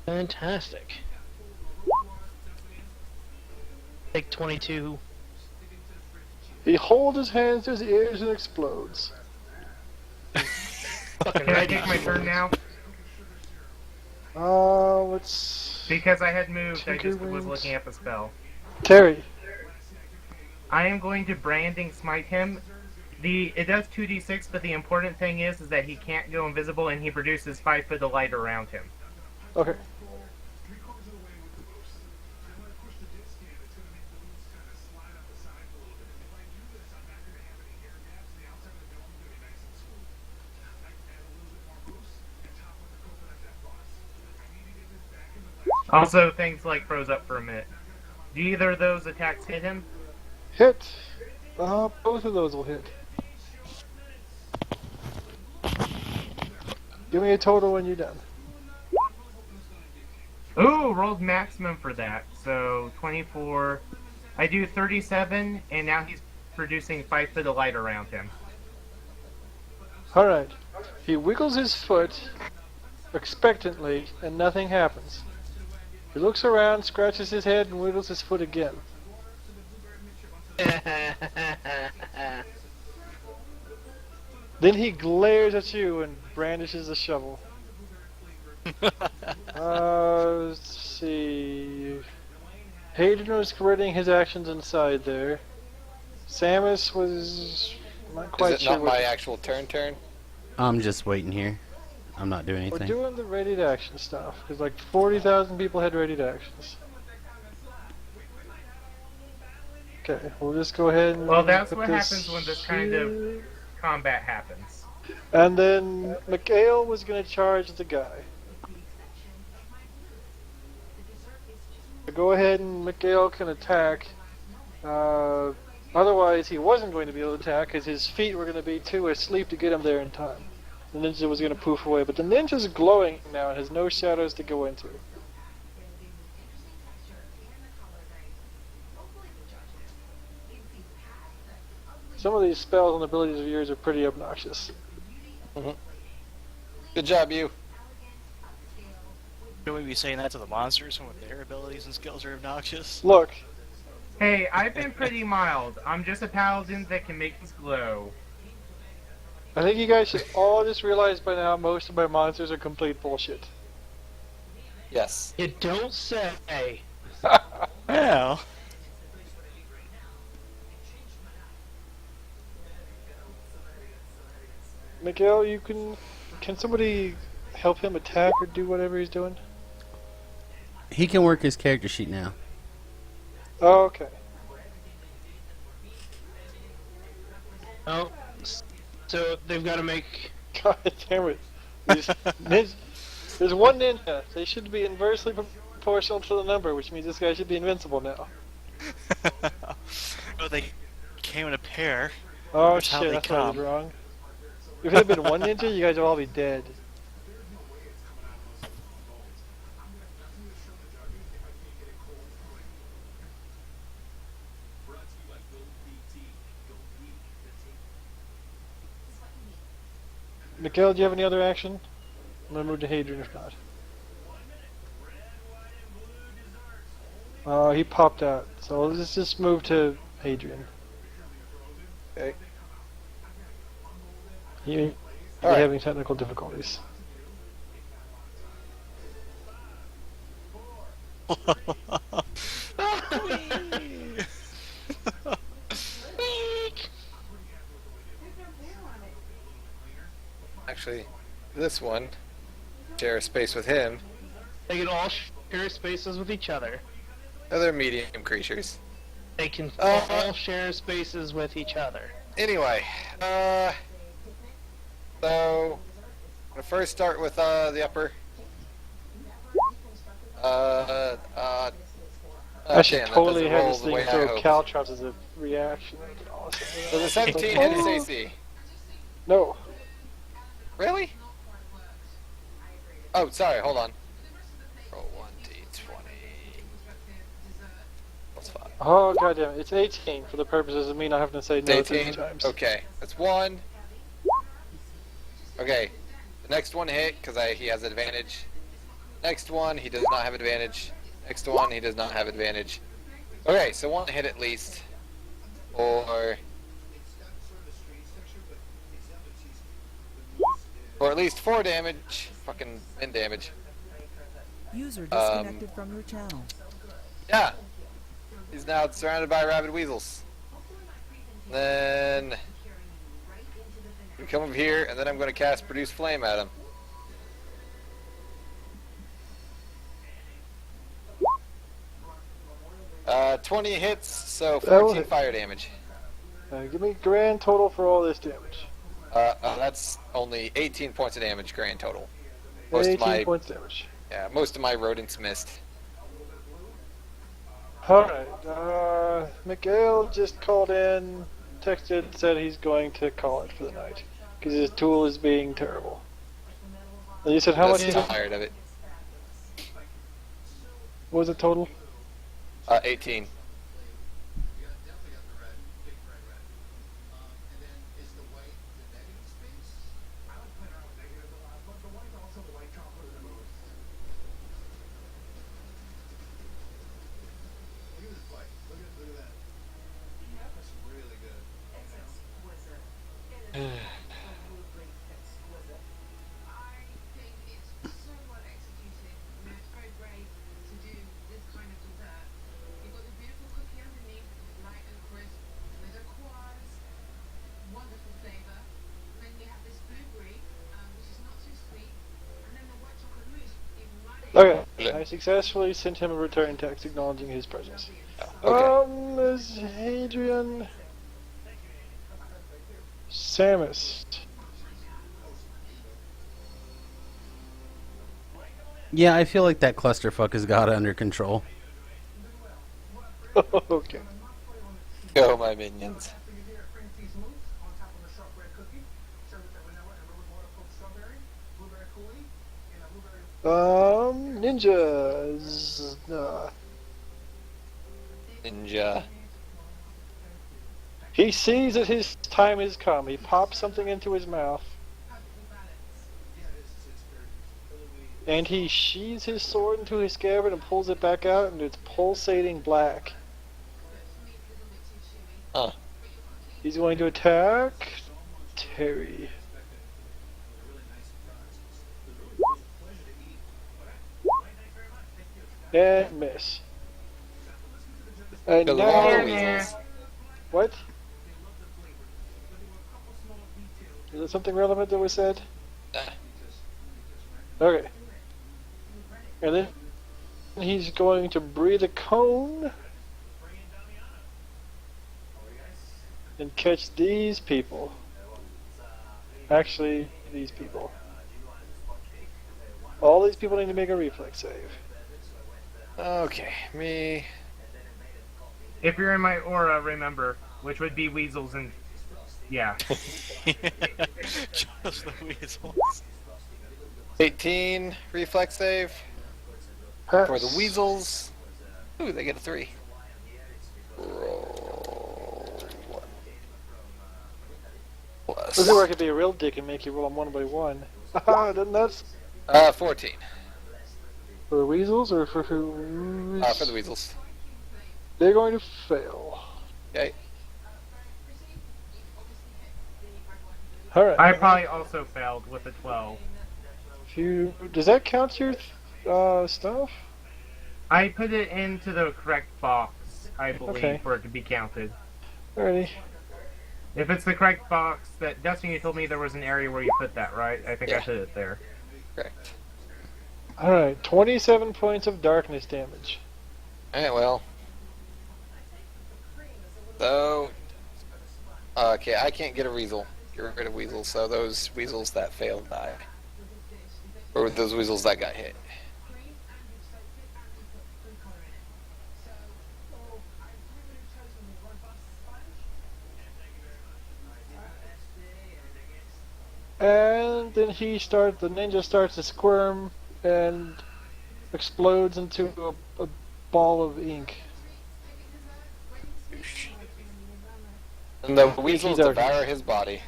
Speaker 6: fantastic. Take 22.
Speaker 4: He holds his hands to his ears and explodes.
Speaker 6: Fucking
Speaker 3: Can I
Speaker 6: right.
Speaker 3: take my turn now?
Speaker 4: Let's...
Speaker 3: Because I had moved, I just was
Speaker 4: Tinkerwings.
Speaker 3: looking at the spell.
Speaker 4: Terry.
Speaker 3: I am going to branding smite him. It does 2d6, but the important thing is that he can't go invisible and he produces 5 foot of light around him.
Speaker 4: Okay.
Speaker 3: Also, things like froze up for a minute. Do either of those attacks hit him?
Speaker 4: Hit. Both of those will hit. Give me a total when you're done.
Speaker 3: Ooh, rolled maximum for that. So 24. I do 37, and now he's producing 5 foot of light around him.
Speaker 4: Alright. He wiggles his foot expectantly, and nothing happens. He looks around, scratches his head, and wiggles his foot again. Then he glares at you and brandishes a shovel. Let's see. Hayden was squirting his actions inside there. Samus was not
Speaker 7: Is
Speaker 4: quite
Speaker 7: it
Speaker 4: sure
Speaker 7: not
Speaker 4: what...
Speaker 7: my actual turn?
Speaker 1: I'm just waiting here. I'm not doing
Speaker 4: We're
Speaker 1: anything.
Speaker 4: doing the ready to action stuff, because like 40,000 people had ready to actions. Okay, we'll just go ahead and...
Speaker 3: Well, that's
Speaker 4: put
Speaker 3: what happens when this kind of
Speaker 4: here.
Speaker 3: combat happens.
Speaker 4: And then Mikhail was going to charge the guy. So go ahead and Mikhail can attack. Otherwise, he wasn't going to be able to attack because his feet were going to be too asleep to get him there in time. The ninja was going to poof away, but the ninja's glowing now and has no shadows to go into. Some of these spells and abilities of yours are pretty obnoxious.
Speaker 7: Good job, you.
Speaker 5: Should we be saying that to the monsters when their abilities and skills are obnoxious?
Speaker 4: Look,
Speaker 3: Hey, I've been pretty mild. I'm just a paladin that can make things glow.
Speaker 4: I think you guys should all just realize by now most of my monsters are complete bullshit.
Speaker 7: Yes.
Speaker 6: You don't say.
Speaker 5: Well,
Speaker 4: Miguel, you can somebody help him attack or do whatever he's doing?
Speaker 1: He can work his character sheet now.
Speaker 4: Oh, okay.
Speaker 6: Oh, so they've got to make.
Speaker 4: God damn it. There's one ninja. They should be inversely proportional to the number, which means this guy should be invincible now.
Speaker 5: oh, they came in a pair.
Speaker 4: Oh
Speaker 5: That's how
Speaker 4: shit,
Speaker 5: they
Speaker 4: I thought I was
Speaker 5: come.
Speaker 4: wrong. If it had been one ninja, you guys would all be dead. Miguel, do you have any other action? I'm gonna move to Hadrian if not. He popped out, so let's just move to Hadrian.
Speaker 7: Okay.
Speaker 4: You're
Speaker 7: Alright.
Speaker 4: having technical difficulties.
Speaker 7: actually, this one, share a space with him.
Speaker 6: They can all share spaces with each other.
Speaker 7: Other medium creatures.
Speaker 6: They can all share spaces with each other.
Speaker 7: Anyway, so I'm gonna first start with the upper.
Speaker 4: I should
Speaker 7: damn, that
Speaker 4: totally
Speaker 7: doesn't
Speaker 4: have
Speaker 7: roll
Speaker 4: this
Speaker 7: the
Speaker 4: thing
Speaker 7: way I
Speaker 4: throw
Speaker 7: hoped.
Speaker 4: Caltrons as a reaction. That'd be awesome.
Speaker 7: So the 17 hit his AC.
Speaker 4: No.
Speaker 7: Really? Oh, sorry. Hold on. Roll 1d20. That's 5.
Speaker 4: Oh goddamn! It's 18 for the purposes of me not having to say no
Speaker 7: 18.
Speaker 4: 3 times.
Speaker 7: Okay, that's 1. Okay, the next one hit because he has advantage. Next one he does not have advantage. Next one he does not have advantage. Okay, so 1 hit at least, or at least 4 damage. Fucking min damage.
Speaker 8: User disconnected from your channel.
Speaker 7: Yeah. He's now surrounded by rabid weasels. Then we come over here, and then I'm going to cast Produce Flame at him. Uh, 20 hits, so
Speaker 4: That'll
Speaker 7: 14
Speaker 4: hit.
Speaker 7: fire damage.
Speaker 4: Give me grand total for all this damage.
Speaker 7: That's only 18 points of damage grand total. Most
Speaker 4: 18
Speaker 7: of my
Speaker 4: points damage.
Speaker 7: most of my rodents missed.
Speaker 4: Alright, Miguel just called in, texted, said he's going to call it for the night. Because his tool is being terrible. And you said how much
Speaker 7: Just
Speaker 4: is it?
Speaker 7: tired of it.
Speaker 4: What was the total?
Speaker 7: 18.
Speaker 4: Okay, I successfully sent him a return text acknowledging his presence.
Speaker 7: Okay.
Speaker 4: Is Hadrian Samus.
Speaker 1: Yeah, I feel like that clusterfuck has got it under control.
Speaker 4: Okay.
Speaker 7: Go, my minions.
Speaker 4: Ninjas.
Speaker 7: Ninja.
Speaker 4: He sees that his time has come. He pops something into his mouth. And he sheathes his sword into his scabbard and pulls it back out, and it's pulsating black.
Speaker 7: Huh.
Speaker 4: He's going to attack Terry. And miss. And
Speaker 7: Kill
Speaker 4: now,
Speaker 7: all the
Speaker 3: Yeah.
Speaker 7: weasels.
Speaker 4: what? Is there something relevant that was said? Okay. And then he's going to breathe a cone and catch these people. Actually, these people. All these people need to make a reflex save.
Speaker 7: Okay, me.
Speaker 3: If you're in my aura, remember, which would be weasels and... Yeah.
Speaker 5: Just the weasels.
Speaker 7: 18 reflex save
Speaker 4: Pass.
Speaker 7: for the weasels. Ooh, they get a 3. Roll 1.
Speaker 4: This is where I could be a real dick and make you roll them one by one. Haha, doesn't that
Speaker 7: 14.
Speaker 4: for the weasels or for who?
Speaker 7: For the weasels.
Speaker 4: They're going to fail.
Speaker 7: Okay.
Speaker 4: Alright.
Speaker 3: I probably also failed with a 12.
Speaker 4: Does that count your stuff?
Speaker 3: I put it into the correct box, I believe,
Speaker 4: Okay.
Speaker 3: for it to be counted.
Speaker 4: Alrighty.
Speaker 3: If it's the correct box, that Dustin, you told me there was an area where you put that, right? I think I
Speaker 7: Yeah.
Speaker 3: put it there.
Speaker 7: Correct.
Speaker 4: Alright, 27 points of darkness damage.
Speaker 7: Alright, well. So. Okay, I can't get a weasel. Get rid of weasels, so those weasels that failed die. Or those weasels that got hit.
Speaker 4: And then the ninja starts to squirm and explodes into a ball of ink.
Speaker 7: And the weasels
Speaker 4: dark.
Speaker 7: devour his body.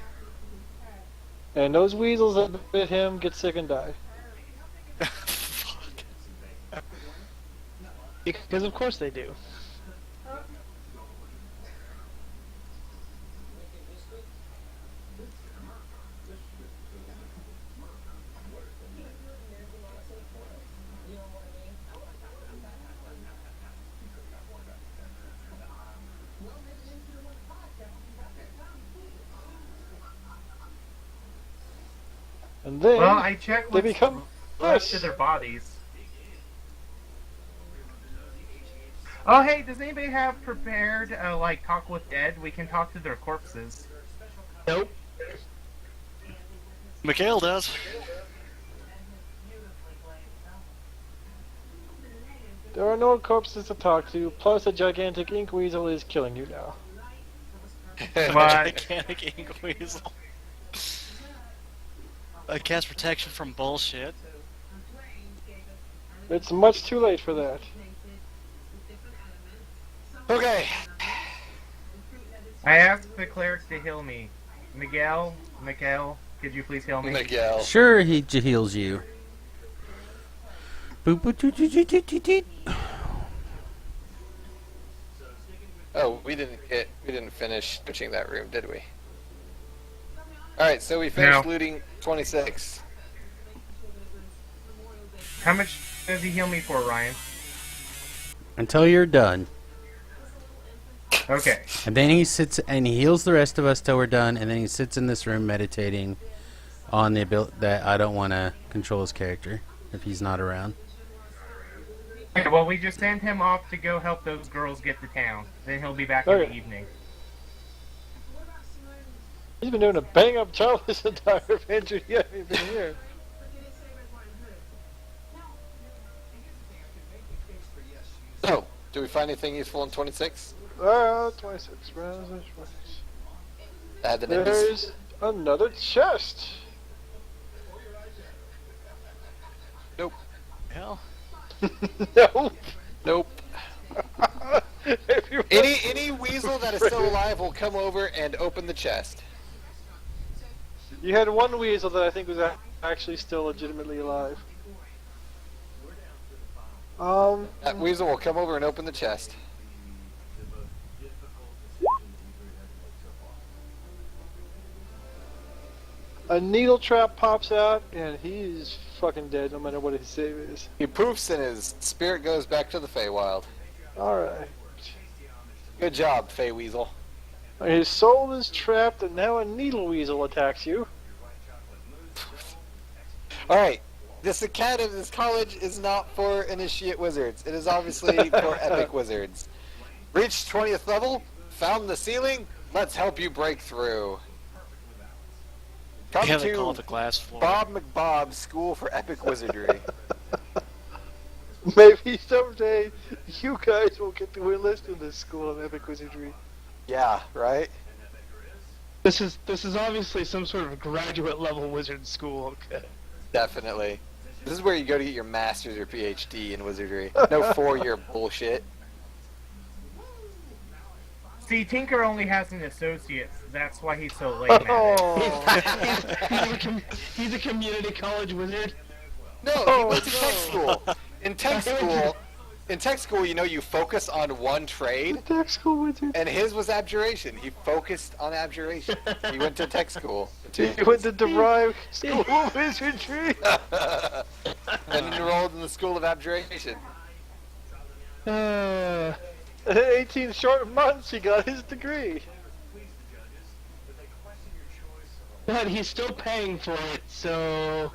Speaker 4: And those weasels that bit him get sick and die.
Speaker 6: Because of course they do.
Speaker 4: And then
Speaker 3: Well, I checked
Speaker 4: they
Speaker 3: what's
Speaker 4: become
Speaker 3: left
Speaker 4: this.
Speaker 3: of their bodies. Oh, hey, does anybody have prepared, like, Talk with Dead? We can talk to their corpses.
Speaker 6: Nope.
Speaker 5: Mikhail does.
Speaker 4: There are no corpses to talk to, plus a gigantic ink weasel is killing you now.
Speaker 3: What?
Speaker 5: Gigantic ink weasel. I cast protection from bullshit.
Speaker 4: It's much too late for that.
Speaker 7: Okay.
Speaker 3: I asked the cleric to heal me. Miguel, could you please heal me?
Speaker 7: Miguel.
Speaker 1: Sure, he heals you. Boop, boop, toot, toot, toot, toot, toot, toot.
Speaker 7: Oh, we didn't finish switching that room, did we? Alright, so we finished
Speaker 3: No.
Speaker 7: looting 26.
Speaker 3: How much does he heal me for, Ryan?
Speaker 1: Until you're done.
Speaker 3: Okay.
Speaker 1: And then he sits and he heals the rest of us till we're done, and then he sits in this room meditating on the ability that I don't want to control his character if he's not around.
Speaker 3: Okay, well, we just send him off to go help those girls get to town. Then he'll be back in the
Speaker 4: Okay.
Speaker 3: evening.
Speaker 4: He's been doing a bang up job this entire adventure. You haven't even been here.
Speaker 7: So, do we find anything useful in 26?
Speaker 4: 26 rounds.
Speaker 7: Add the nimbus.
Speaker 4: There's another chest.
Speaker 5: Hell.
Speaker 4: No.
Speaker 7: Nope.
Speaker 4: Everyone-
Speaker 7: Any weasel that is still alive will come over and open the chest.
Speaker 4: You had one weasel that I think was actually still legitimately alive.
Speaker 7: That weasel will come over and open the chest.
Speaker 4: A needle trap pops out, and he's fucking dead no matter what his save is.
Speaker 7: He poofs and his spirit goes back to the Feywild.
Speaker 4: Alright.
Speaker 7: Good job, Fey Weasel.
Speaker 4: His soul is trapped, and now a needle weasel attacks you.
Speaker 7: Alright, this college is not for initiate wizards. It is obviously for epic wizards. Reached 20th level, found the ceiling, let's help you break through. Come
Speaker 5: Yeah, they call it
Speaker 7: to
Speaker 5: the glass floor.
Speaker 7: Bob McBob's School for Epic Wizardry.
Speaker 4: Maybe someday you guys will get to enlist in this school of epic wizardry.
Speaker 7: Yeah, right?
Speaker 6: This is obviously some sort of graduate level wizard school. Okay.
Speaker 7: Definitely. This is where you go to get your master's or PhD in wizardry. No 4-year bullshit.
Speaker 3: See, Tinker only has an associate. That's why he's so late at it.
Speaker 4: Oh,
Speaker 6: He's a community college wizard.
Speaker 7: No, he went to tech school. In tech school, you know, you focus on one trade,
Speaker 4: tech school wizard.
Speaker 7: and his was abjuration. He focused on abjuration. He went to tech school.
Speaker 4: He went to derived school of wizardry.
Speaker 7: And enrolled in the School of Abjuration.
Speaker 4: In 18 short months, he got his degree.
Speaker 6: But he's still paying for it, so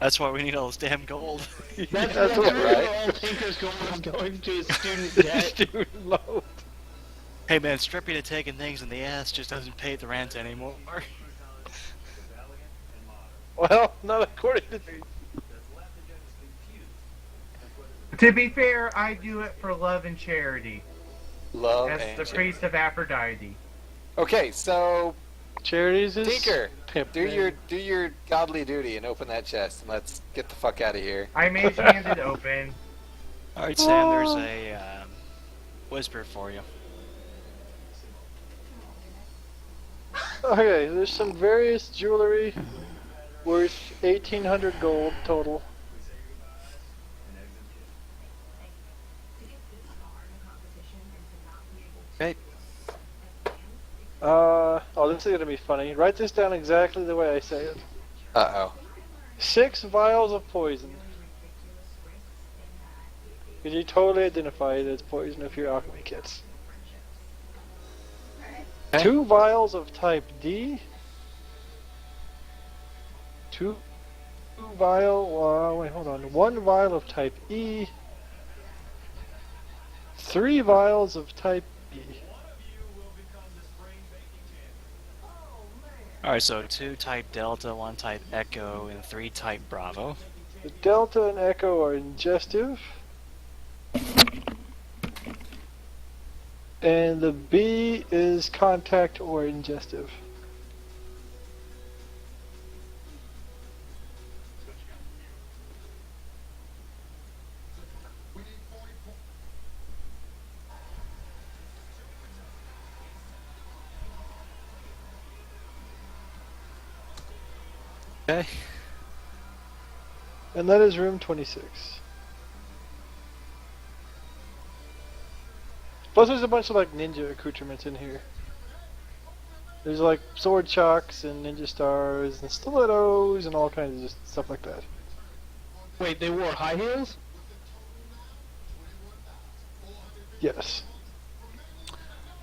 Speaker 5: That's why we need all this damn gold.
Speaker 6: that's
Speaker 4: That's
Speaker 6: what
Speaker 7: right.
Speaker 6: all Tinker's going to his student
Speaker 4: The
Speaker 6: debt.
Speaker 4: student loan.
Speaker 5: Hey man, stripping and taking things in the ass just doesn't pay the rent anymore.
Speaker 4: Well, not according to me.
Speaker 3: To be fair, I do it for love and charity,
Speaker 7: Love
Speaker 3: as
Speaker 7: and
Speaker 3: the
Speaker 7: charity.
Speaker 3: priest of Aphrodite.
Speaker 7: Okay, so
Speaker 4: Charities is
Speaker 7: Tinker,
Speaker 4: pimp,
Speaker 7: do
Speaker 4: man.
Speaker 7: your godly duty and open that chest, and let's get the fuck out of here.
Speaker 3: I mage handed open.
Speaker 5: Alright, Sam, there's a whisper for you.
Speaker 4: Okay, there's some various jewelry worth 1,800 gold total.
Speaker 5: Okay.
Speaker 4: Oh, this is gonna be funny. Write this down exactly the way I say it.
Speaker 7: Uh-oh.
Speaker 4: 6 vials of poison. Can you totally identify it as poison if you're alchemy kits?
Speaker 5: Okay.
Speaker 4: 2 vials of type D. 2 vial. Wait, hold on. 1 vial of type E. 3 vials of type B.
Speaker 5: Alright, so 2 type Delta, 1 type Echo, and 3 type Bravo.
Speaker 4: The Delta and Echo are ingestive. And the B is contact or ingestive.
Speaker 5: Okay.
Speaker 4: And that is room 26. Plus there's a bunch of like ninja accoutrements in here. There's like sword chocks and ninja stars and stilettos and all kinds of just stuff like that.
Speaker 6: Wait, they wore high heels?
Speaker 4: Yes.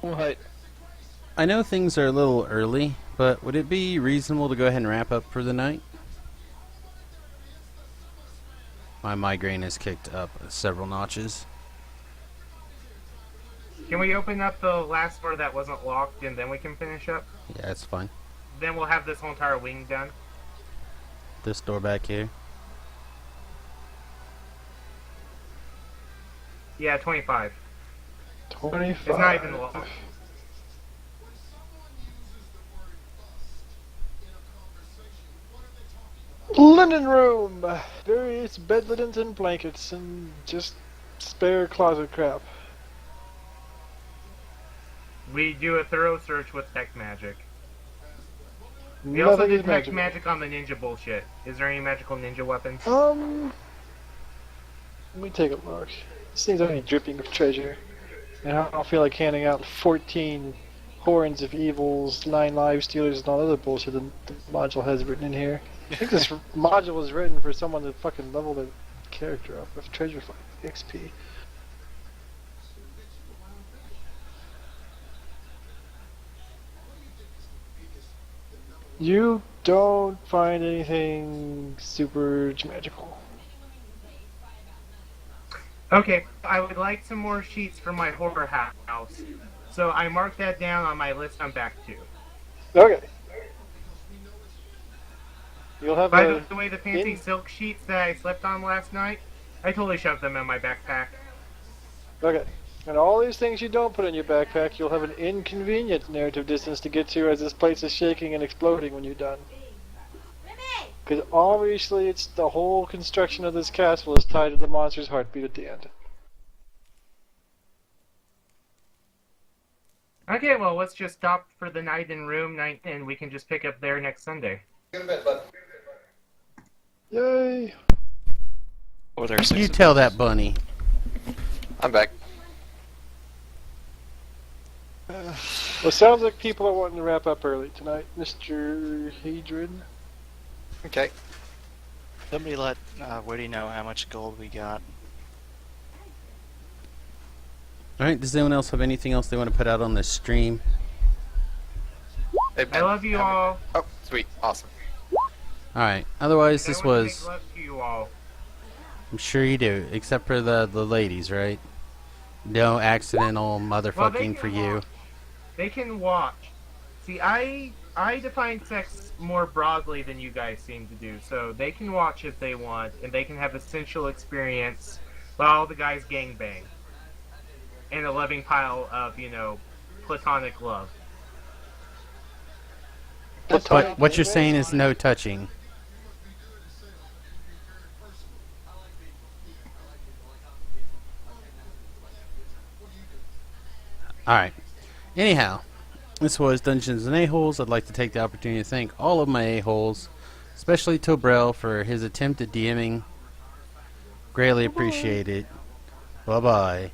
Speaker 6: What?
Speaker 1: I know things are a little early, but would it be reasonable to go ahead and wrap up for the night? My migraine has kicked up several notches.
Speaker 3: Can we open up the last door that wasn't locked and then we can finish up?
Speaker 1: Yeah, that's fine.
Speaker 3: Then we'll have this whole entire wing done.
Speaker 1: This door back here.
Speaker 3: Yeah, 25.
Speaker 4: 25.
Speaker 3: It's not even locked.
Speaker 4: Linen room! Various bed linens and blankets and just spare closet crap.
Speaker 3: We do a thorough search with tech magic. We also
Speaker 4: Nothing
Speaker 3: did
Speaker 4: is
Speaker 3: tech
Speaker 4: magical.
Speaker 3: magic on the ninja bullshit. Is there any magical ninja weapons?
Speaker 4: Let me take a look. This thing's only dripping with treasure. And I don't feel like handing out 14 horns of evils, 9 live stealers, and all other bullshit the module has written in here. I think this module was written for someone to fucking level their character up with treasure XP. You don't find anything super magical.
Speaker 3: Okay, I would like some more sheets for my horror house. So I marked that down on my list I'm back to.
Speaker 4: Okay. You'll have
Speaker 3: By
Speaker 4: a...
Speaker 3: the way, the fancy
Speaker 4: in-
Speaker 3: silk sheets that I slept on last night, I totally shoved them in my backpack.
Speaker 4: Okay. And all these things you don't put in your backpack, you'll have an inconvenient narrative distance to get to as this place is shaking and exploding when you're done. Because obviously it's the whole construction of this castle is tied to the monster's heartbeat at the end.
Speaker 3: Okay, well, let's just stop for the night in room 9 and we can just pick up there next Sunday.
Speaker 7: Go to bed, bud.
Speaker 4: Yay!
Speaker 5: Or there are 6
Speaker 1: You
Speaker 5: of
Speaker 1: tell
Speaker 5: those.
Speaker 1: that bunny.
Speaker 7: I'm back.
Speaker 4: Well, sounds like people are wanting to wrap up early tonight, Mr. Hadron.
Speaker 7: Okay.
Speaker 5: Somebody let Woody know how much gold we got.
Speaker 1: Alright, does anyone else have anything else they want to put out on the stream?
Speaker 7: They've
Speaker 3: I
Speaker 7: been
Speaker 3: love you
Speaker 7: having-
Speaker 3: all.
Speaker 7: Oh, sweet, awesome.
Speaker 1: All right. Otherwise,
Speaker 3: And
Speaker 1: this
Speaker 3: I want to
Speaker 1: was.
Speaker 3: make love to you all.
Speaker 1: I'm sure you do, except for the ladies, right? No accidental
Speaker 3: Well, they
Speaker 1: motherfucking
Speaker 3: can
Speaker 1: for you.
Speaker 3: watch. They can watch. See, I define sex more broadly than you guys seem to do. So they can watch if they want, and they can have a sensual experience while the guys gangbang. And a loving pile of, platonic love.
Speaker 1: But what you're saying is no touching. Alright. Anyhow, this was Dungeons and A-Holes. I'd like to take the opportunity to thank all of my A-Holes, especially Tobrel for his attempt at DMing. Greatly appreciate it. Bye-bye.